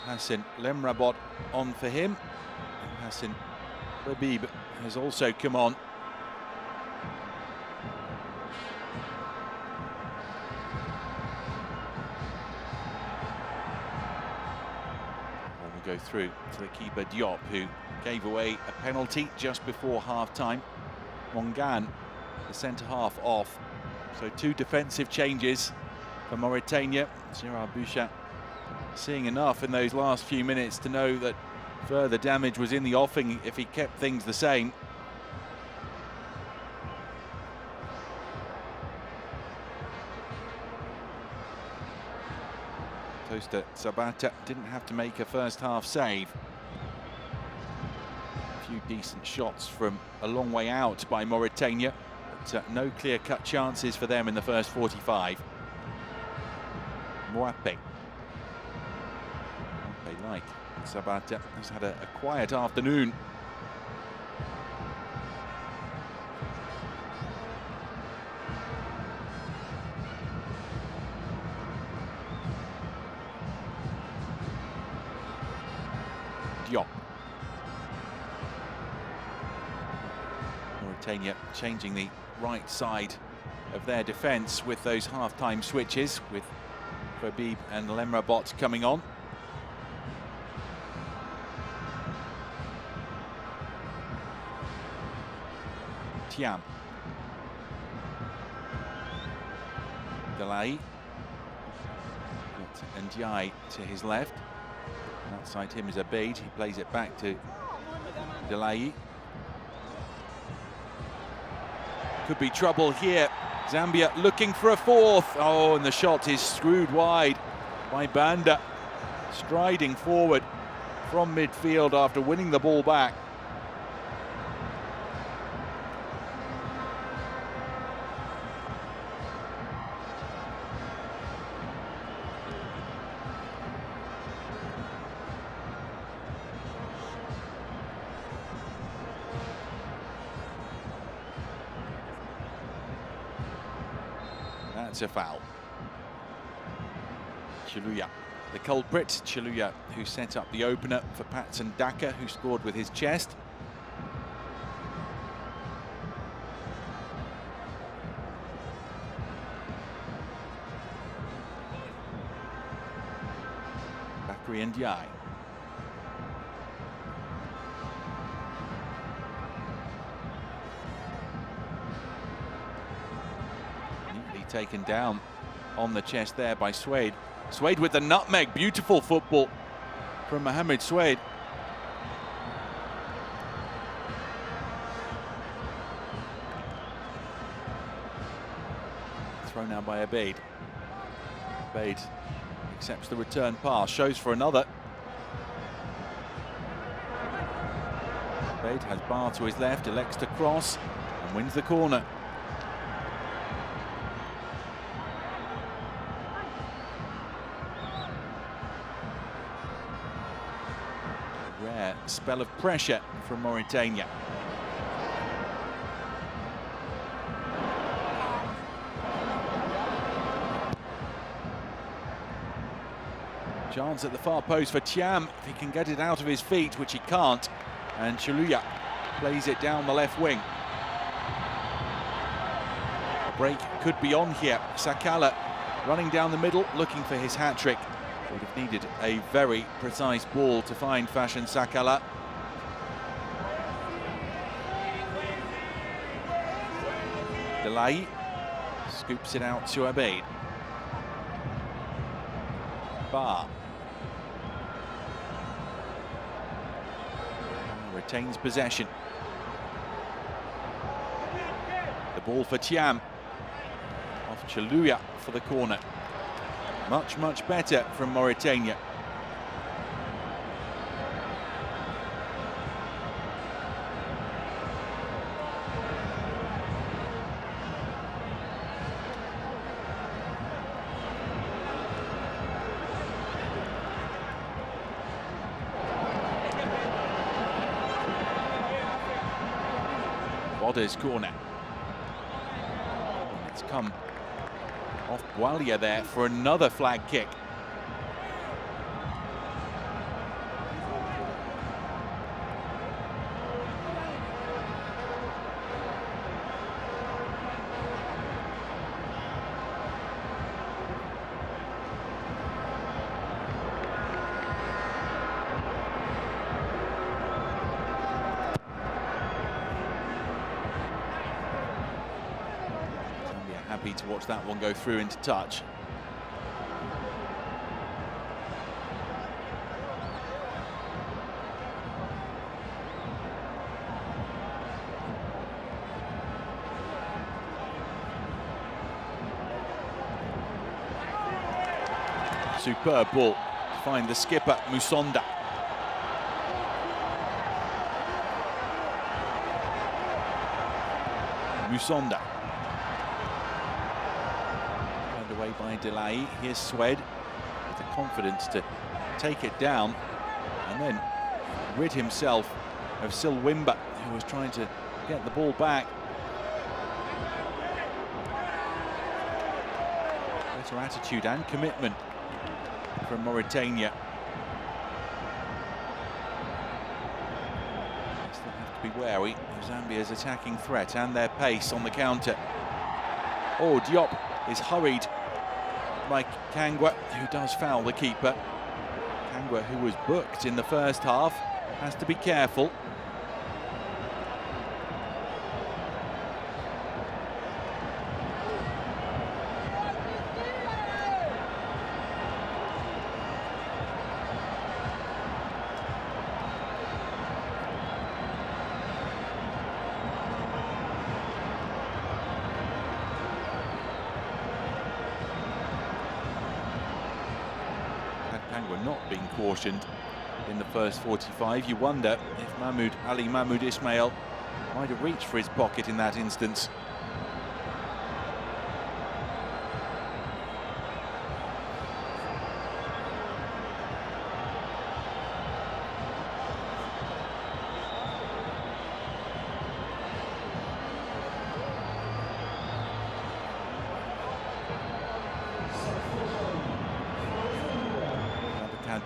Hassan Lemrabot on for him. And Hassan Rabib has also come on. We'll go through to the keeper Diop, who gave away a penalty just before half-time. Mongan, the centre-half, off. So 2 defensive changes for Mauritania. Gerard Bouchat seeing enough in those last few minutes to know that further damage was in the offing if he kept things the same. Costa Sabata didn't have to make a first half save. A few decent shots from a long way out by Mauritania, but no clear-cut chances for them in the first 45. Mwape, like Sabata, has had a quiet afternoon. Diop. Mauritania changing the right side of their defence with those half-time switches, with Rabib and Lemrabot coming on. Tiam. Delay. And Ndiaye to his left. And outside him is Abeid. He plays it back to Delay. Could be trouble here. Zambia looking for a fourth. Oh, and the shot is screwed wide by Banda, striding forward from midfield after winning the ball back. That's a foul. Chiluya, the culprit. Chiluya, who set up the opener for Patson Daka, who scored with his chest. Bakri Ndiaye. Taken down on the chest there by Suede. Suede with the nutmeg, beautiful football from Mohamed Suede. Thrown out by Abeid. Abeid accepts the return pass, shows for another. Abeid has Bar to his left, elects to cross and wins the corner. Spell of pressure from Mauritania. Chance at the far post for Thiam, if he can get it out of his feet, which he can't. And Chiluya plays it down the left wing. A break could be on here. Sakala running down the middle, looking for his hat-trick. Would have needed a very precise ball to find Fashion Sakala. Delay scoops it out to Abeid. Bar. retains possession. The ball for Thiam. Off Chaluya for the corner. Much, much better from Mauritania. Verde's corner. It's come off Boualia there for another flag kick. Happy to watch that one go through into touch. Superb ball to find the skipper, Musonda. Musonda. Away by Delay. Here's Swed with the confidence to take it down and then rid himself of Silwimba, who was trying to get the ball back. Better attitude and commitment from Mauritania. They still have to be wary of Zambia's attacking threat and their pace on the counter. Oh, Diop is hurried by Kangwa, who does foul the keeper. Kangwa, who was booked in the first half, has to be careful. Were not being cautioned in the first 45. You wonder if Mahmoud Ismail might have reached for his pocket in that instance.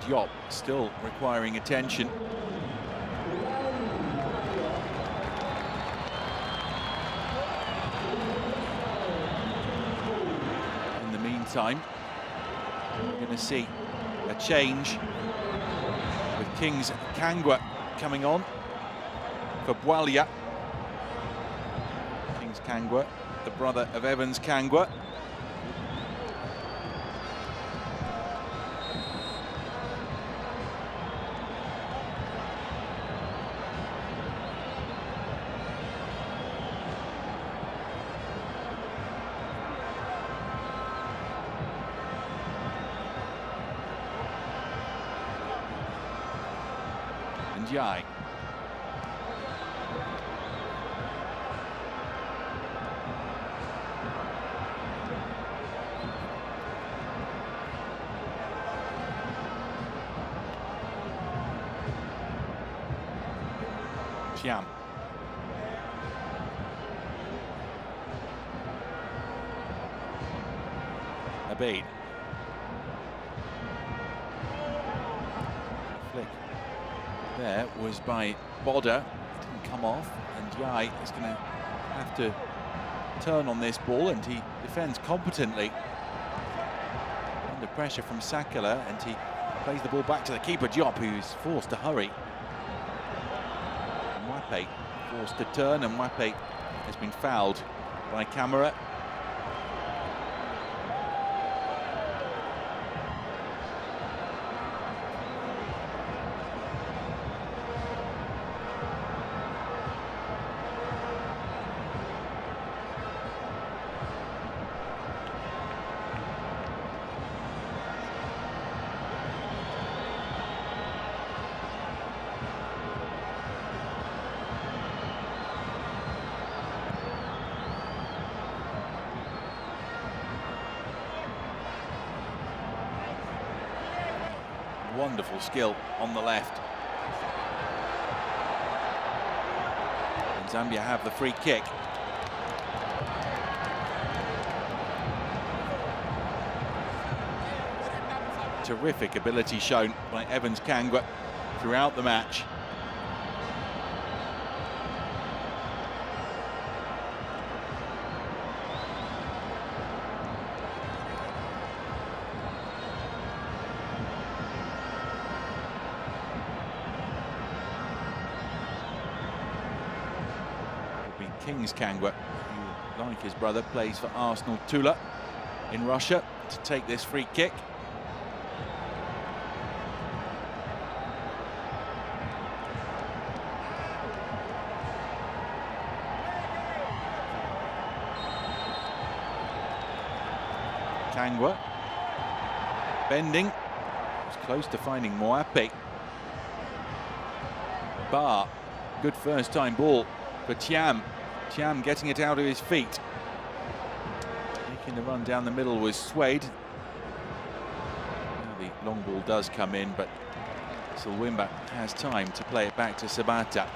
Diop still requiring attention. In the meantime, we're going to see a change with King's Kangwa coming on for Boualia. King's Kangwa, the brother of Evans Kangwa. Jai. Thiam. Abid. Flick there was by Bodder, didn't come off, and Yai is going to have to turn on this ball, and he defends competently under pressure from Sakala, and he plays the ball back to the keeper Diop, who's forced to hurry. And Mwape forced to turn, and Mwape has been fouled by Camara. Wonderful skill on the left. And Zambia have the free kick. Terrific ability shown by Evans Kangwa throughout the match. King's Kangwa, who, like his brother, plays for Arsenal Tula in Russia, to take this free kick. Kangwa bending, was close to finding Moape. Bar, good first time ball for Thiam. Thiam getting it out of his feet. Making the run down the middle was Suede. Now the long ball does come in, but Silwimba has time to play it back to Sabata.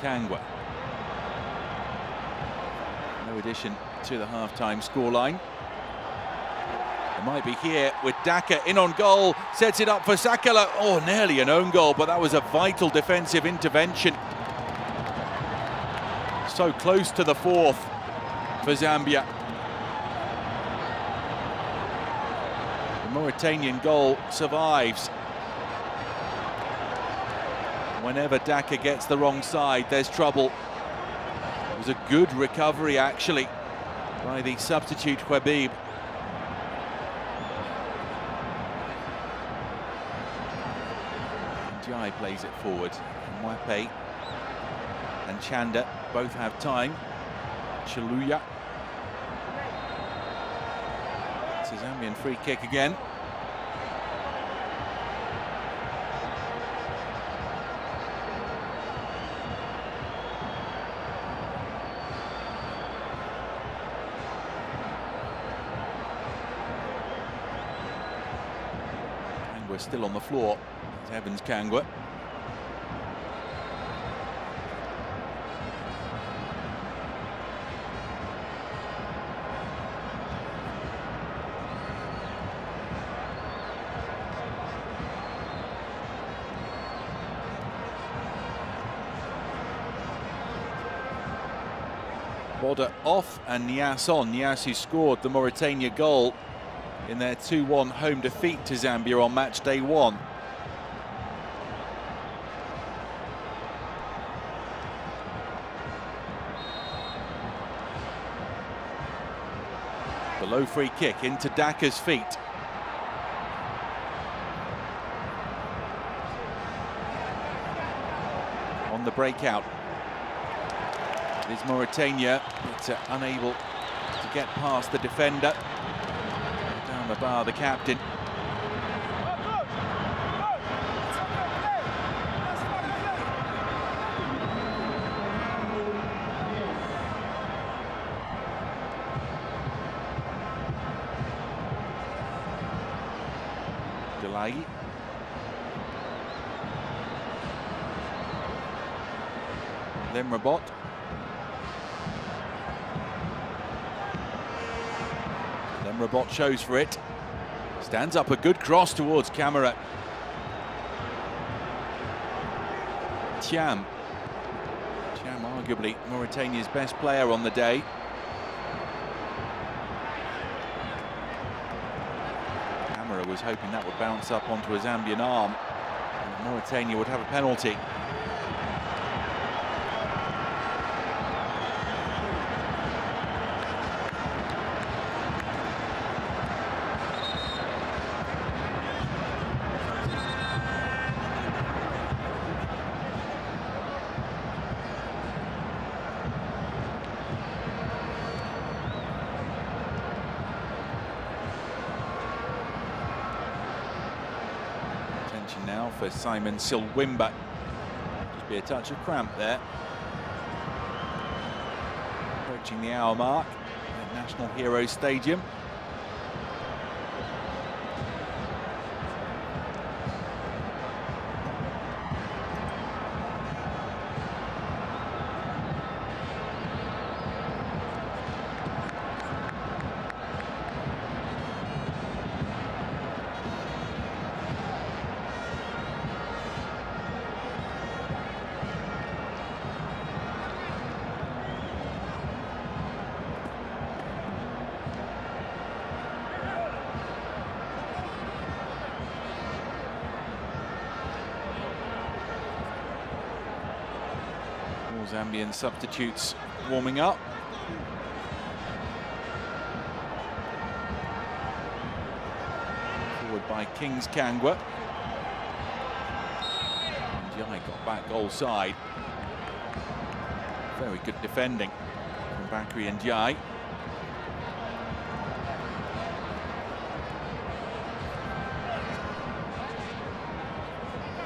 Kangwa. No addition to the half-time scoreline. Might be here with Daka in on goal, sets it up for Sakala. Oh, nearly an own goal, but that was a vital defensive intervention. So close to the fourth for Zambia. The Mauritanian goal survives. Whenever Daka gets the wrong side, there's trouble. It was a good recovery, actually, by the substitute Habib. Jai plays it forward. Mwape and Chanda both have time. Chaluya. It's a Zambian free kick again. And we're still on the floor. Evans Kangwa. Border off and Nias on. Nias, who scored the Mauritania goal in their 2-1 home defeat to Zambia on match day 1. Low free kick into Daka's feet. On the breakout. It is Mauritania, but unable to get past the defender. Down the bar, the captain. Lemrabot. Lemrabot shows for it. Stands up a good cross towards camera. Thiam. Thiam arguably Mauritania's best player on the day. Was hoping that would bounce up onto a Zambian arm and Mauritania would have a penalty. Now for Simon Silwimba. Just be a touch of cramp there. Approaching the hour mark at National Heroes Stadium. More Zambian substitutes warming up. Forward by Kings Kangwa. Ndiaye got back goal side. Very good defending from Bakary Ndiaye.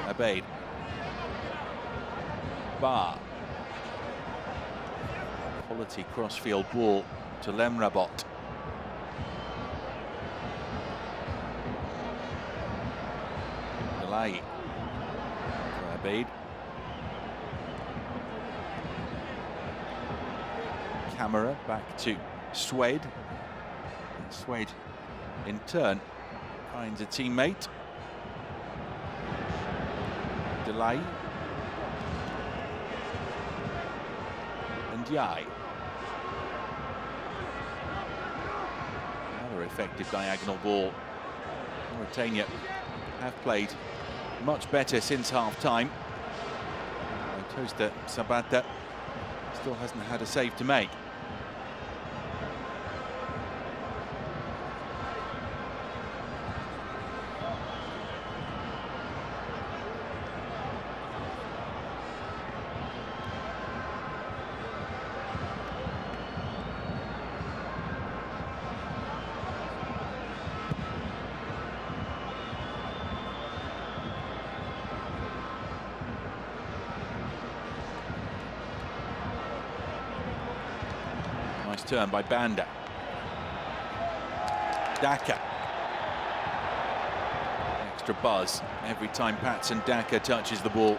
Abeid. Bar. Quality crossfield ball to Lemrabot. Delay. Abeid. Camera back to Swed. And Swed in turn finds a teammate. Delay. Ndiaye. Another effective diagonal ball. Mauritania have played much better since half-time. Costa Sabata still hasn't had a save to make. Turn by Banda. Daka. Extra buzz every time Patson Daka touches the ball.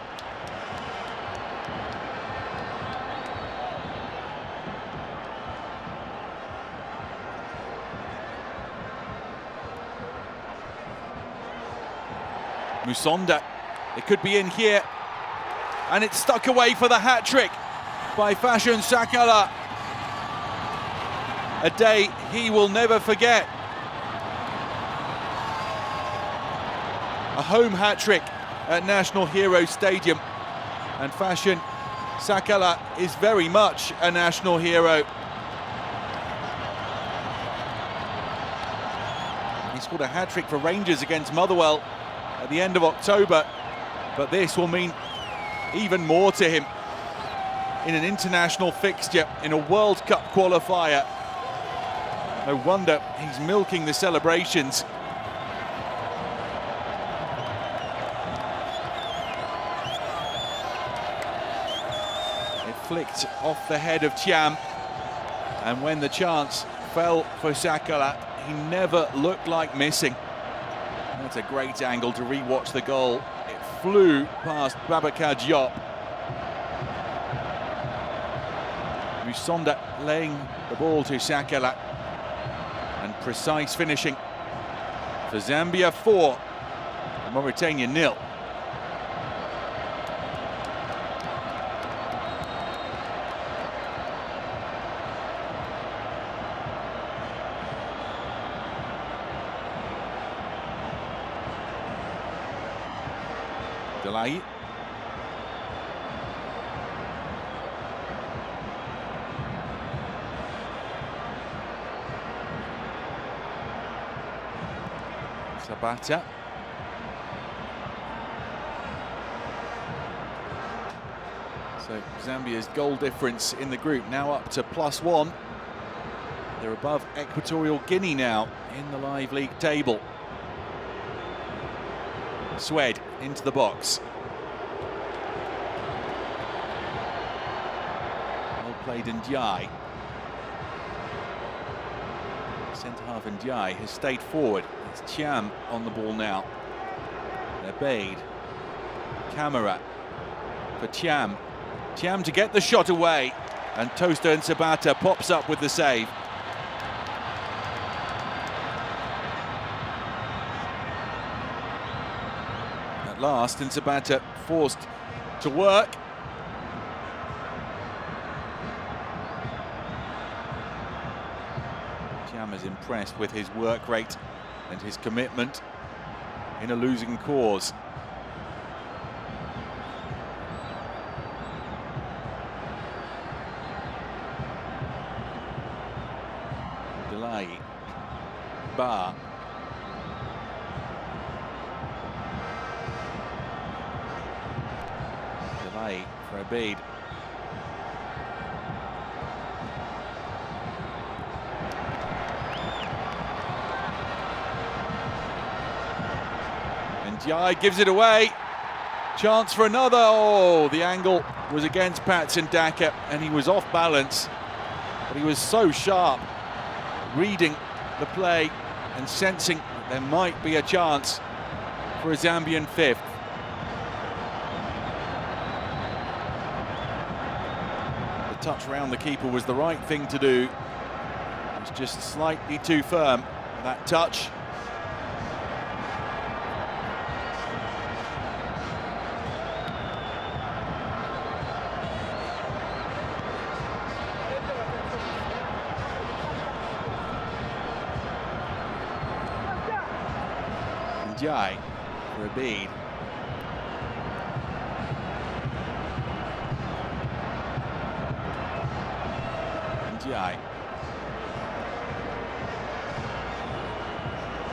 Musonda. It could be in here. And it's stuck away for the hat-trick by Fashion Sakala. A day he will never forget. A home hat-trick at National Hero Stadium. And Fashion Sakala is very much a national hero. He scored a hat-trick for Rangers against Motherwell at the end of October. But this will mean even more to him in an international fixture, in a World Cup qualifier. No wonder he's milking the celebrations. It flicked off the head of Thiam, and when the chance fell for Sakala, he never looked like missing. That's a great angle to re-watch the goal. It flew past Babacar Diop. Musonda laying the ball to Sakala. And precise finishing for Zambia 4, Mauritania 0. Delay. Sabata. So Zambia's goal difference in the group now up to +1. They're above Equatorial Guinea now in the live league table. Swed into the box. Well played Ndiaye. Centre-half Ndiaye has stayed forward. It's Thiam on the ball now. Abeid. Camera for Thiam. Thiam to get the shot away. And Toaster and Sabata pops up with the save. At last, and Sabata forced to work. Thiam is impressed with his work rate and his commitment in a losing cause. Ba. Delay for Abid. And Jai gives it away. Chance for another. Oh, the angle was against Patson Daka and he was off balance. But he was so sharp, reading the play and sensing that there might be a chance for a Zambian fifth. The touch round the keeper was the right thing to do. It was just slightly too firm, that touch. Jai for Abid. And Jai.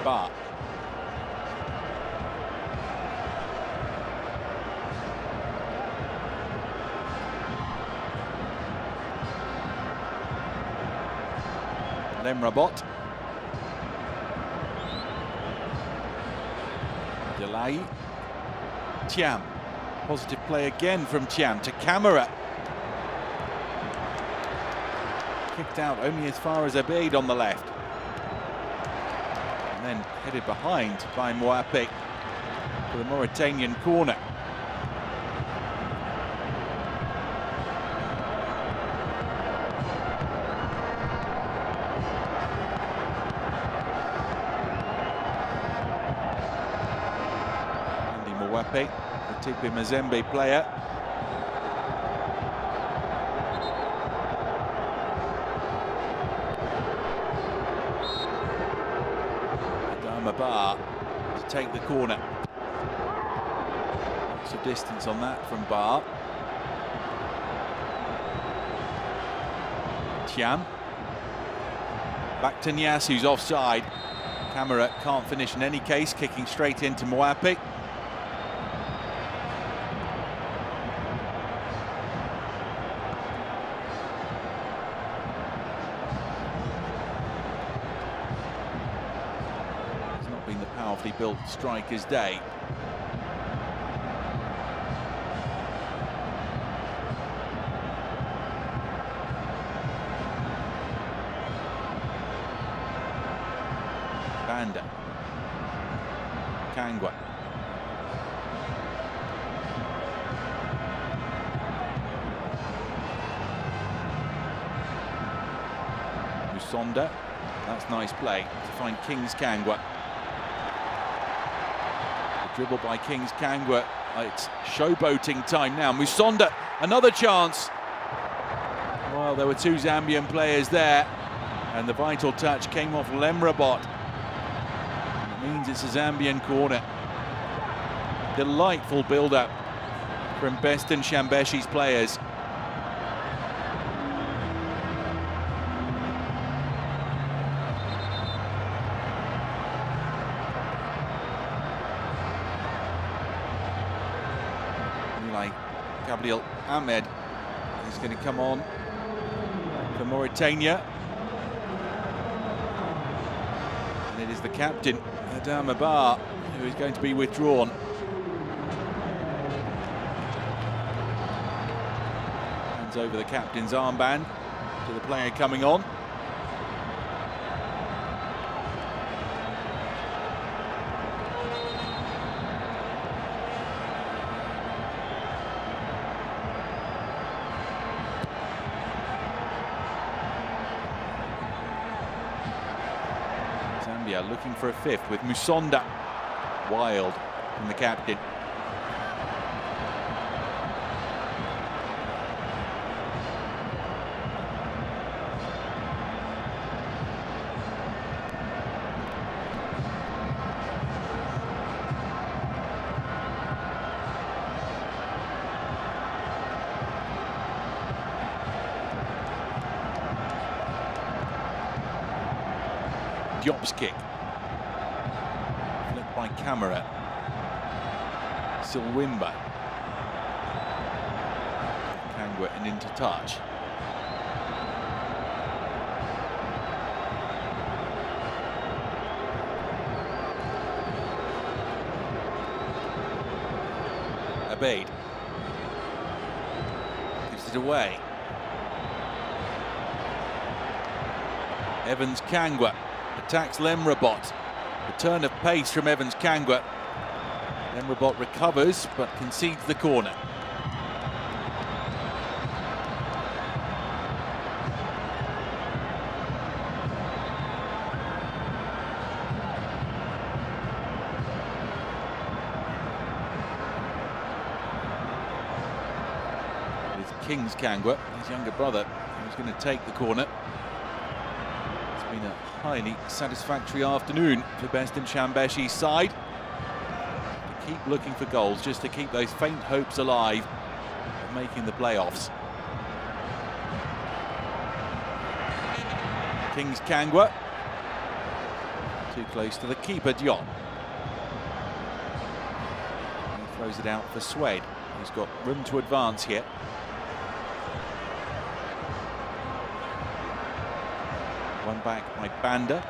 Ba. Lemrabot. Delay. Thiam. Positive play again from Thiam to Camera. Kicked out only as far as Abid on the left. And then headed behind by Moape for the Mauritanian corner. Moape, the Tipi Mazembe player. Adama Ba to take the corner. Lots of distance on that from Ba. Thiam. Back to Nias, who's offside. Camera can't finish in any case, kicking straight into Moape. Been the powerfully built striker's day. Banda. Kangwa. Musonda. That's nice play to find Kings Kangwa. Dribble by Kings Kangwa. It's showboating time now. Musonda, another chance. Well, there were two Zambian players there, and the vital touch came off Lemrabot. It means it's a Zambian corner. Delightful build-up from Beston Shambeshi's players. Gabriel Ahmed is going to come on for Mauritania. And it is the captain, Adama Ba, who is going to be withdrawn. Hands over the captain's armband to the player coming on. Zambia looking for a fifth with Musonda. Wild from the captain. Diop's kick. by camera. Silwimba. Kangwa and into touch. Abade. Gives it away. Evans Kangwa attacks Lemrabot. Return of pace from Evans Kangwa. Lemrabot recovers but concedes the corner. It's King's Kangwa, his younger brother, who's going to take the corner. It's been a highly satisfactory afternoon for Best in Shambeshi's side. To keep looking for goals, just to keep those faint hopes alive of making the playoffs. King's Kangwa. Too close to the keeper, Diop. He throws it out for Swede. He's got room to advance here. One back by Banda.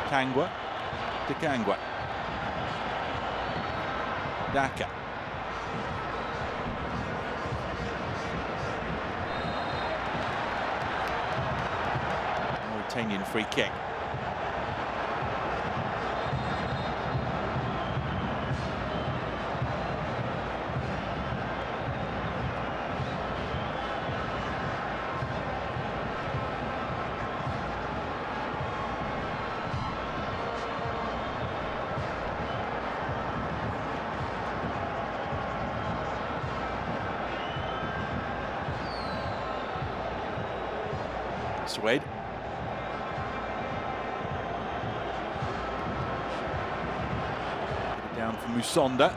Kangwa to Kangwa. Daka. Mauritanian free kick. Swede. Get it down for Musonda.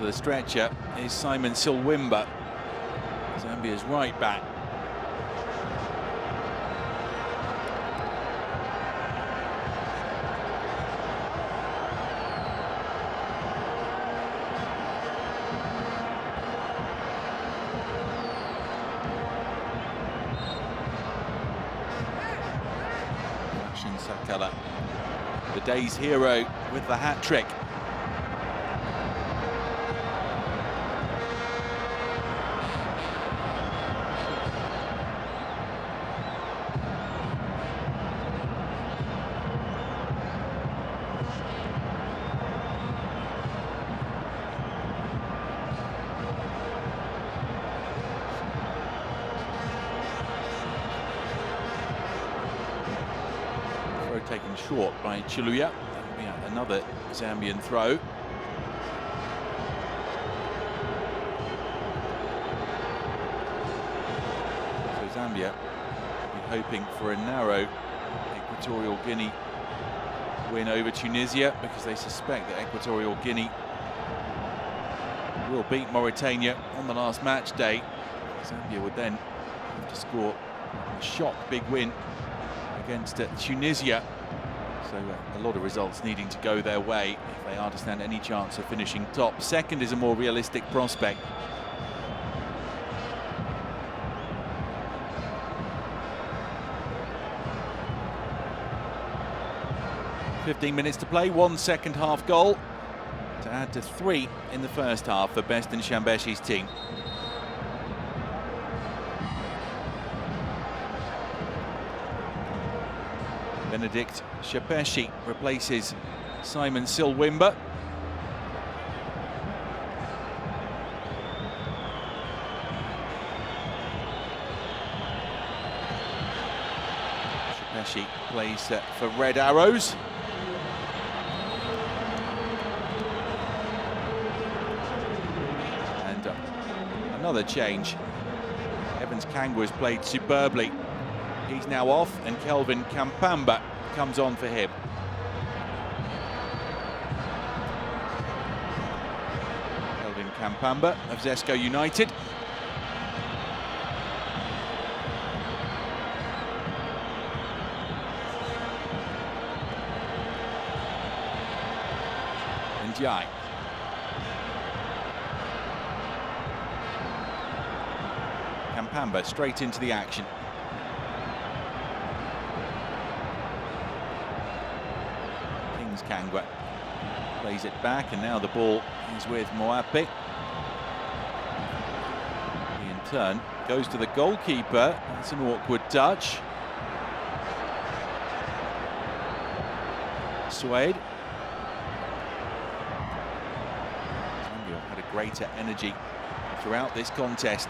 The stretcher is Simon Silwimba, Zambia's right back. Sakala, the day's hero with the hat-trick. Taken short by Chiluya. Another Zambian throw. So Zambia will be hoping for a narrow Equatorial Guinea win over Tunisia, because they suspect that Equatorial Guinea will beat Mauritania on the last match day. Zambia would then have to score a shock big win against Tunisia. So a lot of results needing to go their way if they are to stand any chance of finishing top. Second is a more realistic prospect. "15 minutes to play, 1 second half goal to add to 3 in the first half for Best in Shambeshi's team. Benedict Shepeshi replaces Simon Silwimba. Takeshi plays for Red Arrows. And another change. Evans Kangwa has played superbly. He's now off, and Kelvin Kampamba comes on for him. Kelvin Kampamba of Zesco United. And Jai. Kampamba straight into the action. Kangwa plays it back, and now the ball is with Moape. He in turn goes to the goalkeeper. That's an awkward touch. Suede. Zambia had a greater energy throughout this contest.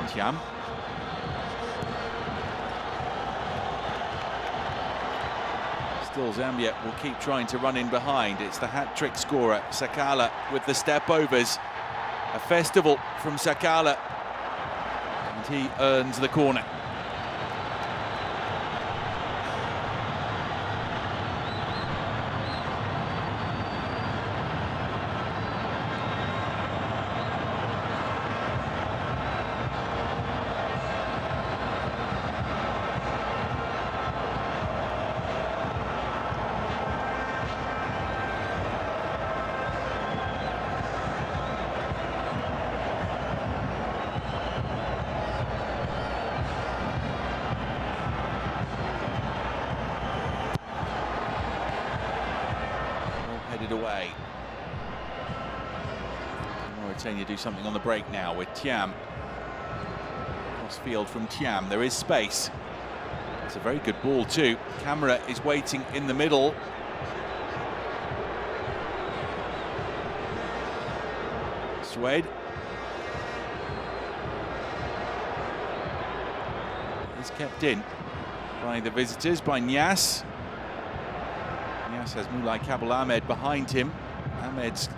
Thiam. Still Zambia will keep trying to run in behind. It's the hat-trick scorer, Sakala, with the step-overs. A festival from Sakala, and he earns the corner. Headed away. Mauritania do something on the break now with Thiam. Cross field from Thiam. There is space. It's a very good ball too. Camera is waiting in the middle. Suede. Is kept in by the visitors, by Nias. Nias has Moulay Kabul Ahmed behind him. Ahmed's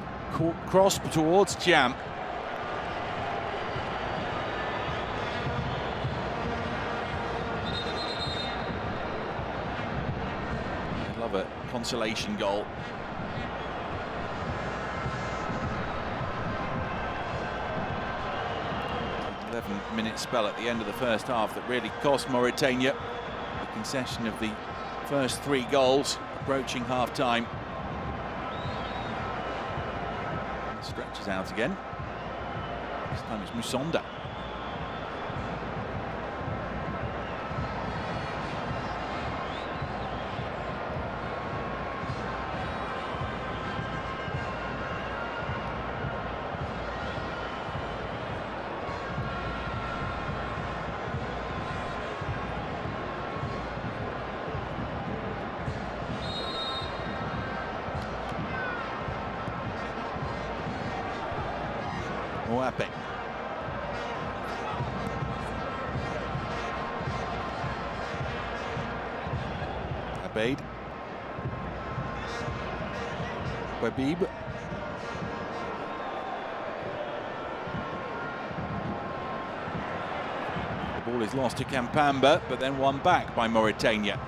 cross towards Thiam. I'd love a consolation goal. 11-minute spell at the end of the first half that really cost Mauritania the concession of the first 3 goals, approaching half-time. Stretches out again. This time it's Musonda. Moape. Abeid. Wabib. The ball is lost to Kampamba, but then won back by Mauritania.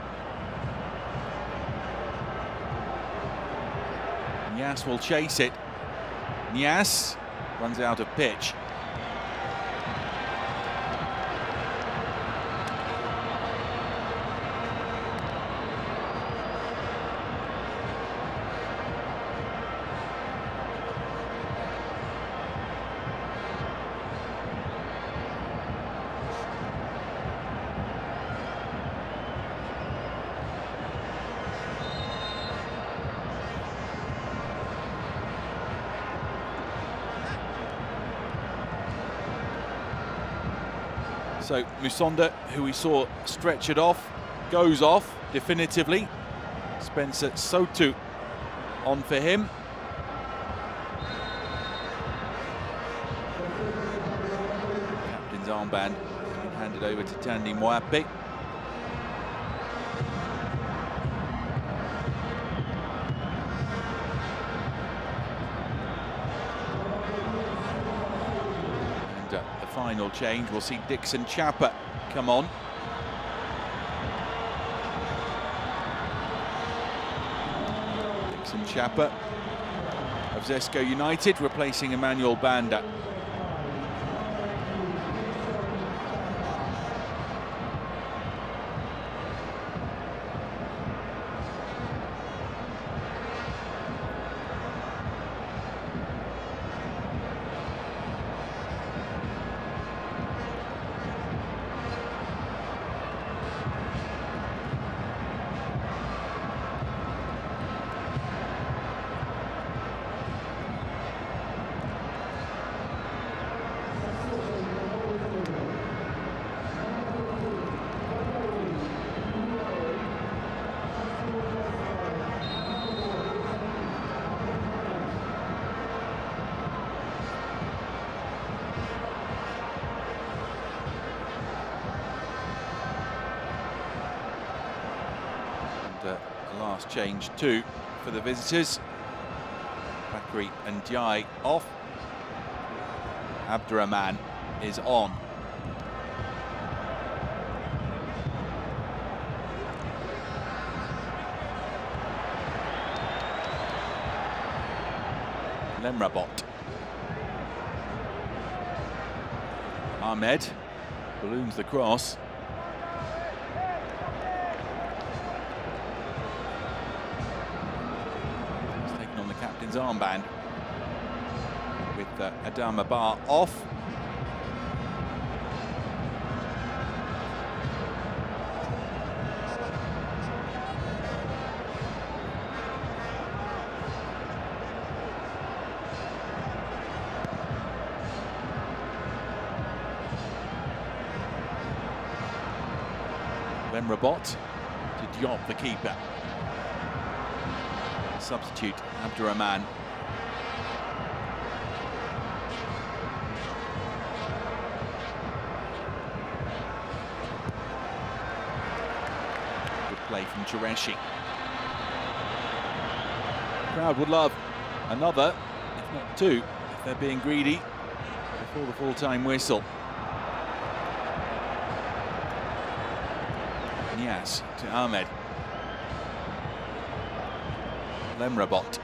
Nias will chase it. Nias runs out of pitch. So Musonda, who we saw stretch it off, goes off definitively. Spencer Sotu on for him. Captain's armband has been handed over to Tandy Moape. The final change, we'll see Dixon Chapa come on. Dixon Chapa of Zesco United replacing Emmanuel Banda. Last change too for the visitors. Bakri and Diaye off. Abdurrahman is on. Lemrabot. Ahmed balloons the cross. Captain's armband with Adama Bar off. Lemrabot to Diop, the keeper. Substitute Abdurrahman. Good play from Qureshi. Crowd would love another, if not two, if they're being greedy before the full-time whistle. Nias to Ahmed. Lemrabot.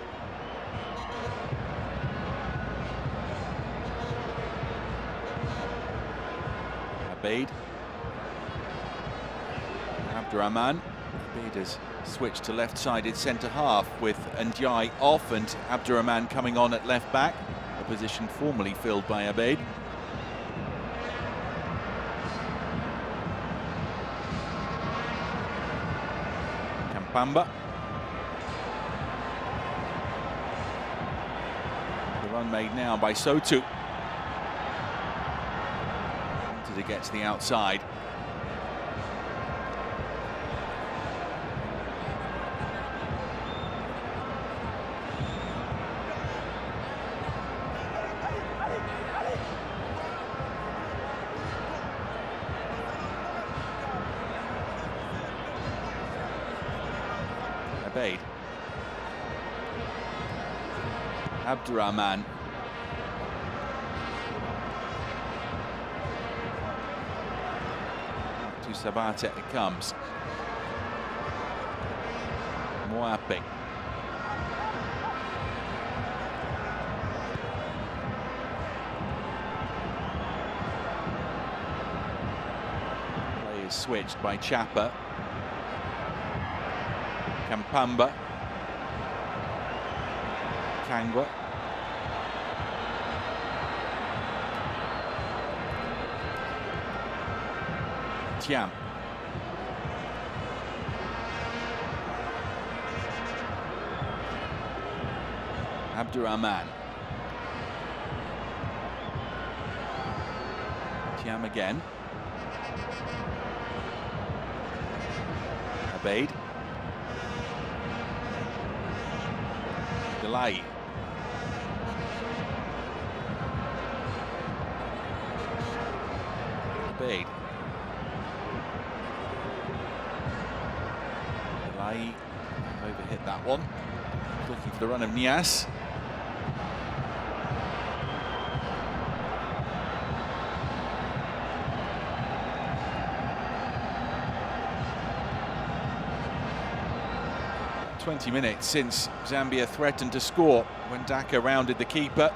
Abeid. Abdurrahman. Abeid has switched to left-sided centre-half with Ndiaye off and Abdurrahman coming on at left-back, a position formerly filled by Abeid. Kampamba. Run made now by Sotu. Wanted to get to the outside. Abeid. Abdurrahman. To Sabate it comes. Moape. Play is switched by Chapa. Kampamba. Kangwa. Tiam. Abdurrahman. Tiam again. Abeid. Delay. Abeid. Delay. Overhit that one. Looking for the run of Nias. "20 minutes since Zambia threatened to score when Daka rounded the keeper.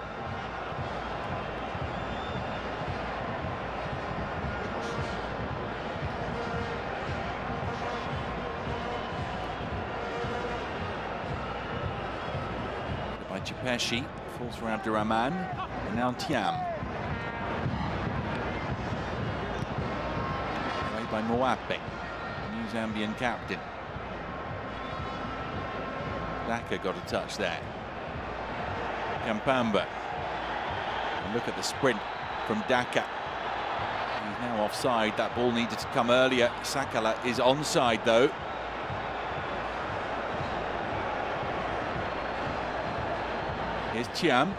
By Chipeshi, falls for Abdurrahman, and now Tiam. Away by Moape, new Zambian captain. Daka got a touch there. Kampamba. And look at the sprint from Daka. He's now offside. That ball needed to come earlier. Sakala is onside though. Here's Chiam.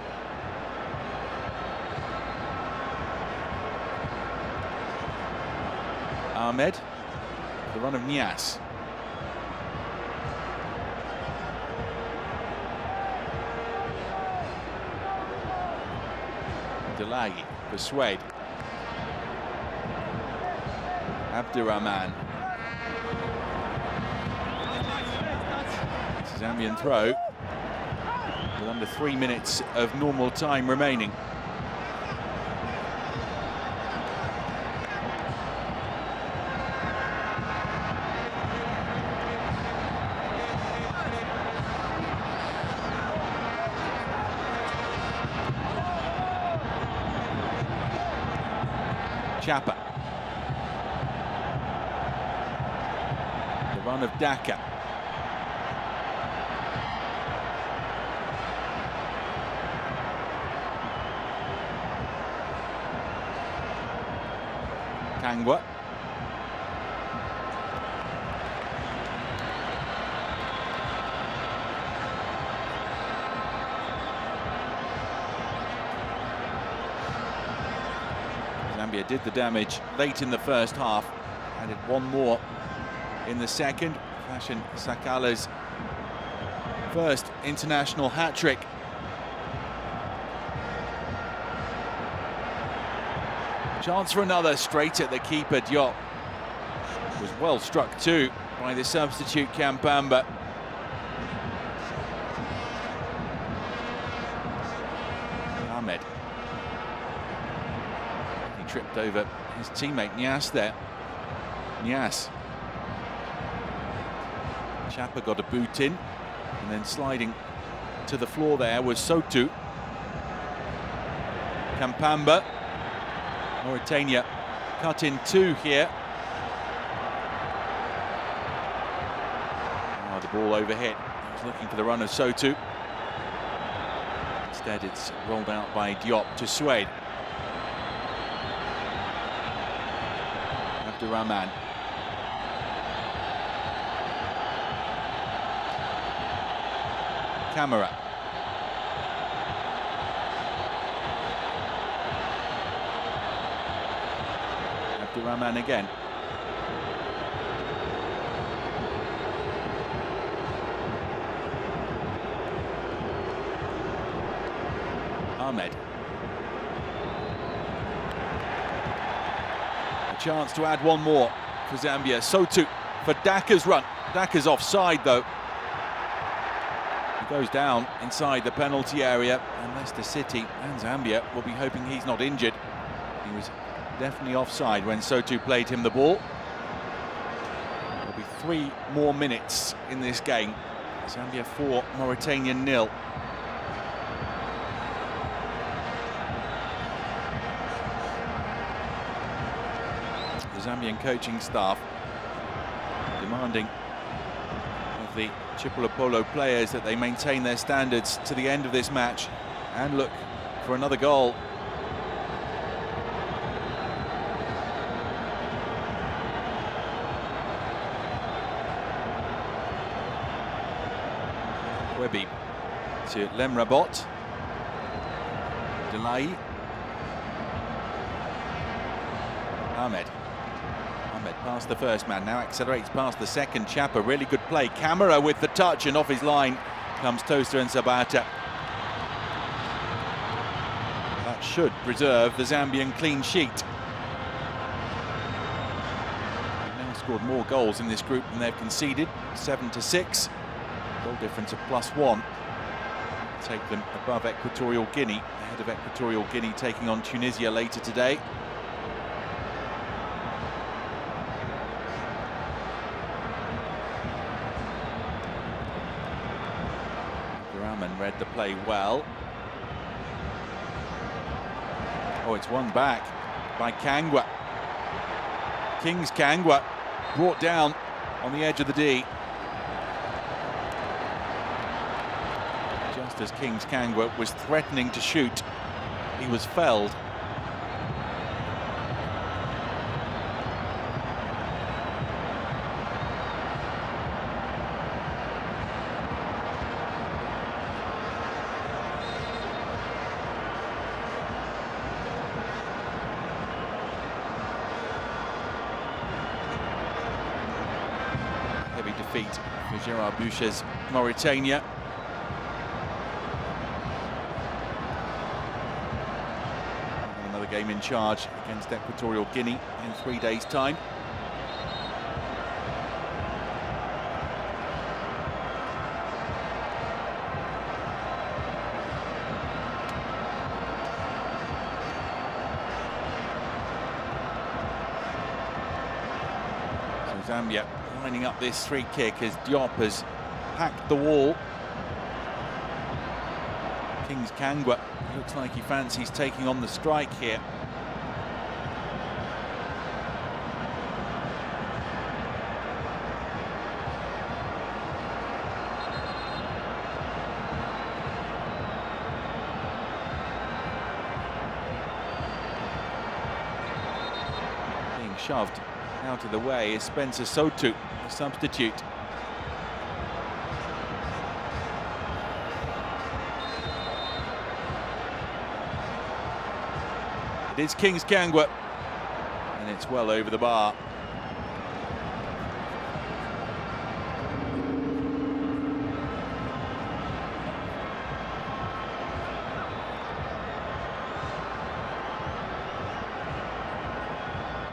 Ahmed. The run of Nias. Delay for Suede. Abdurrahman. It's a Zambian throw with under 3 minutes of normal time remaining. Chapa. The run of Daka. Kangwa. Zambia did the damage late in the first half, added one more in the second. Fashion Sakala's first international hat-trick. Chance for another straight at the keeper. Diop was well struck too by the substitute Kampamba. Ahmed. He tripped over his teammate Nias there. Nias. Chapa got a boot in, and then sliding to the floor there was Sotu. Kampamba. Mauritania cut in two here. Oh, the ball overhit. He was looking for the run of Sotu. Instead, it's rolled out by Diop to Suede. Abdurrahman. Camera. Abdurrahman again. Ahmed. A chance to add one more for Zambia. Sotu for Daka's run. Daka's offside though. He goes down inside the penalty area, and Leicester City and Zambia will be hoping he's not injured. He was definitely offside when Sotu played him the ball. There'll be 3 more minutes in this game. Zambia 4, Mauritania 0. The Zambian coaching staff demanding of the Chipolopolo players that they maintain their standards to the end of this match and look for another goal. Webby to Lemrabot. Delay. Ahmed past the first man, now accelerates past the second. Chapa, really good play. Camera with the touch, and off his line comes Toaster and Sabata. That should preserve the Zambian clean sheet. They've now scored more goals in this group than they've conceded, 7-6. Goal difference of +1. Take them above Equatorial Guinea, ahead of Equatorial Guinea taking on Tunisia later today. Read the play well. Oh, it's won back by Kangwa. King's Kangwa brought down on the edge of the D. Just as King's Kangwa was threatening to shoot, he was felled. Heavy defeat for Gerard Boucher's Mauritania. Another game in charge against Equatorial Guinea in 3 days' time. So Zambia lining up this free kick as Diop has packed the wall. King's Kangwa looks like he fancies taking on the strike here. Being shoved out of the way is Spencer Sotu, the substitute. It is King's Kangwa, and it's well over the bar.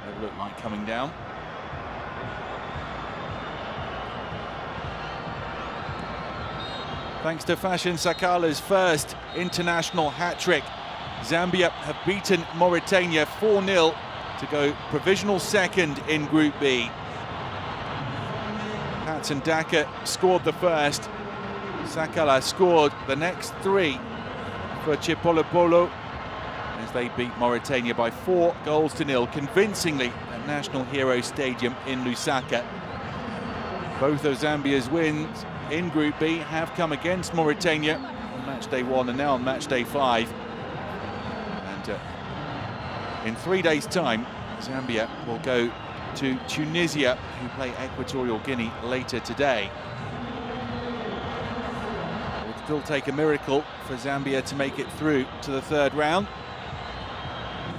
They look like coming down. Thanks to Fashion Sakala's first international hat-trick, Zambia have beaten Mauritania 4-0 to go provisional second in Group B. Patson Daka scored the first. Sakala scored the next 3 for Chipolopolo as they beat Mauritania by 4-0 convincingly at National Hero Stadium in Lusaka. Both of Zambia's wins in Group B have come against Mauritania on match day 1 and now on match day 5. And in 3 days' time, Zambia will go to Tunisia, who play Equatorial Guinea later today. It would still take a miracle for Zambia to make it through to the 3rd round.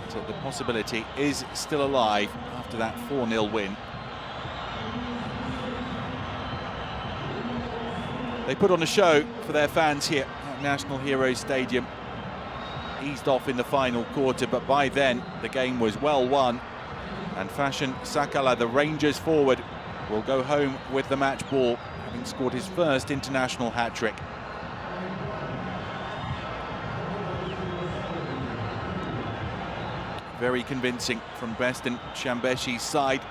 So the possibility is still alive after that 4-0 win. They put on a show for their fans here at National Hero Stadium. Eased off in the final quarter, but by then the game was well won. And Fashion Sakala, the Rangers forward, will go home with the match ball, having scored his first international hat-trick. Very convincing from Beston Shambeshi's side,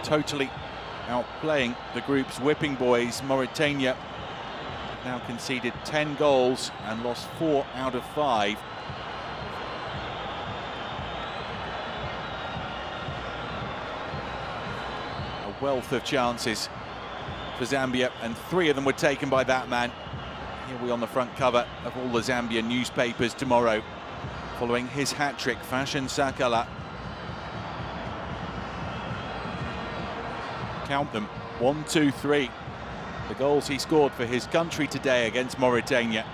totally outplaying the group's whipping boys. Mauritania now conceded 10 goals and lost 4 out of 5. A wealth of chances for Zambia, and 3 of them were taken by that man. He'll be on the front cover of all the Zambian newspapers tomorrow, following his hat-trick. Fashion Sakala. Count them, 1, 2, 3. the goals he scored for his country today against Mauritania.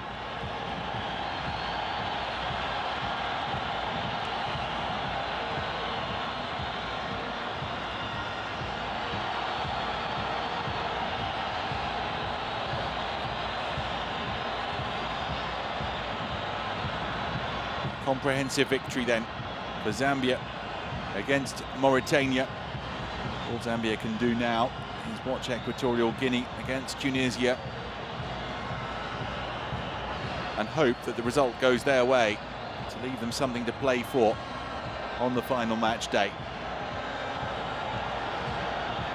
Comprehensive victory then for Zambia against Mauritania. All Zambia can do now is watch Equatorial Guinea against Tunisia and hope that the result goes their way to leave them something to play for on the final match day.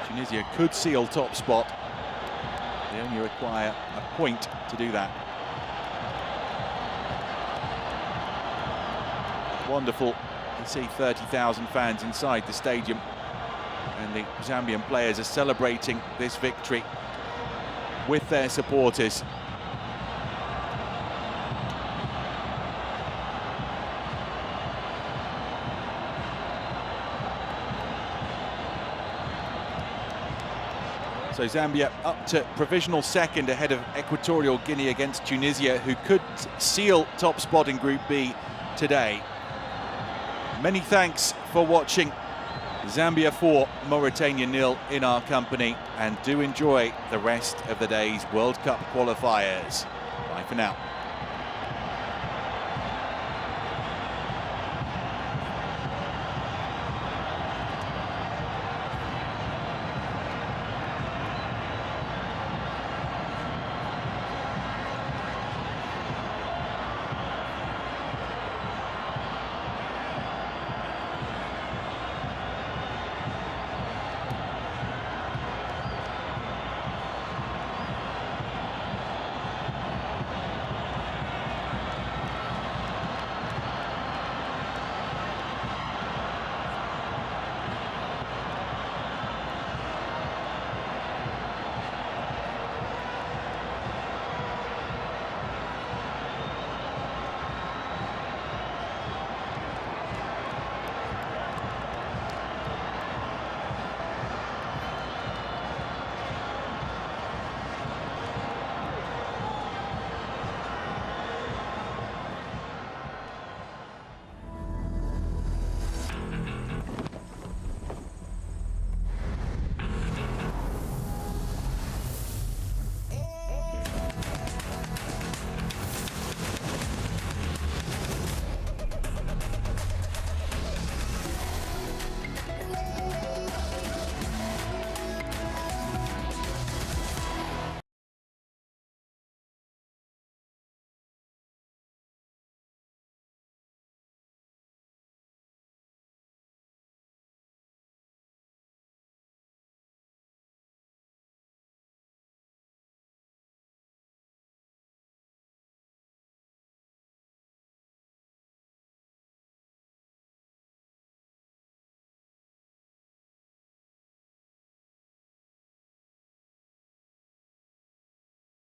Tunisia could seal top spot. They only require a point to do that. Wonderful to see 30,000 fans inside the stadium, and the Zambian players are celebrating this victory with their supporters. So Zambia up to provisional second ahead of Equatorial Guinea against Tunisia, who could seal top spot in Group B today. Many thanks for watching. Zambia 4, Mauritania 0 in our company, and do enjoy the rest of the day's World Cup qualifiers. Bye for now.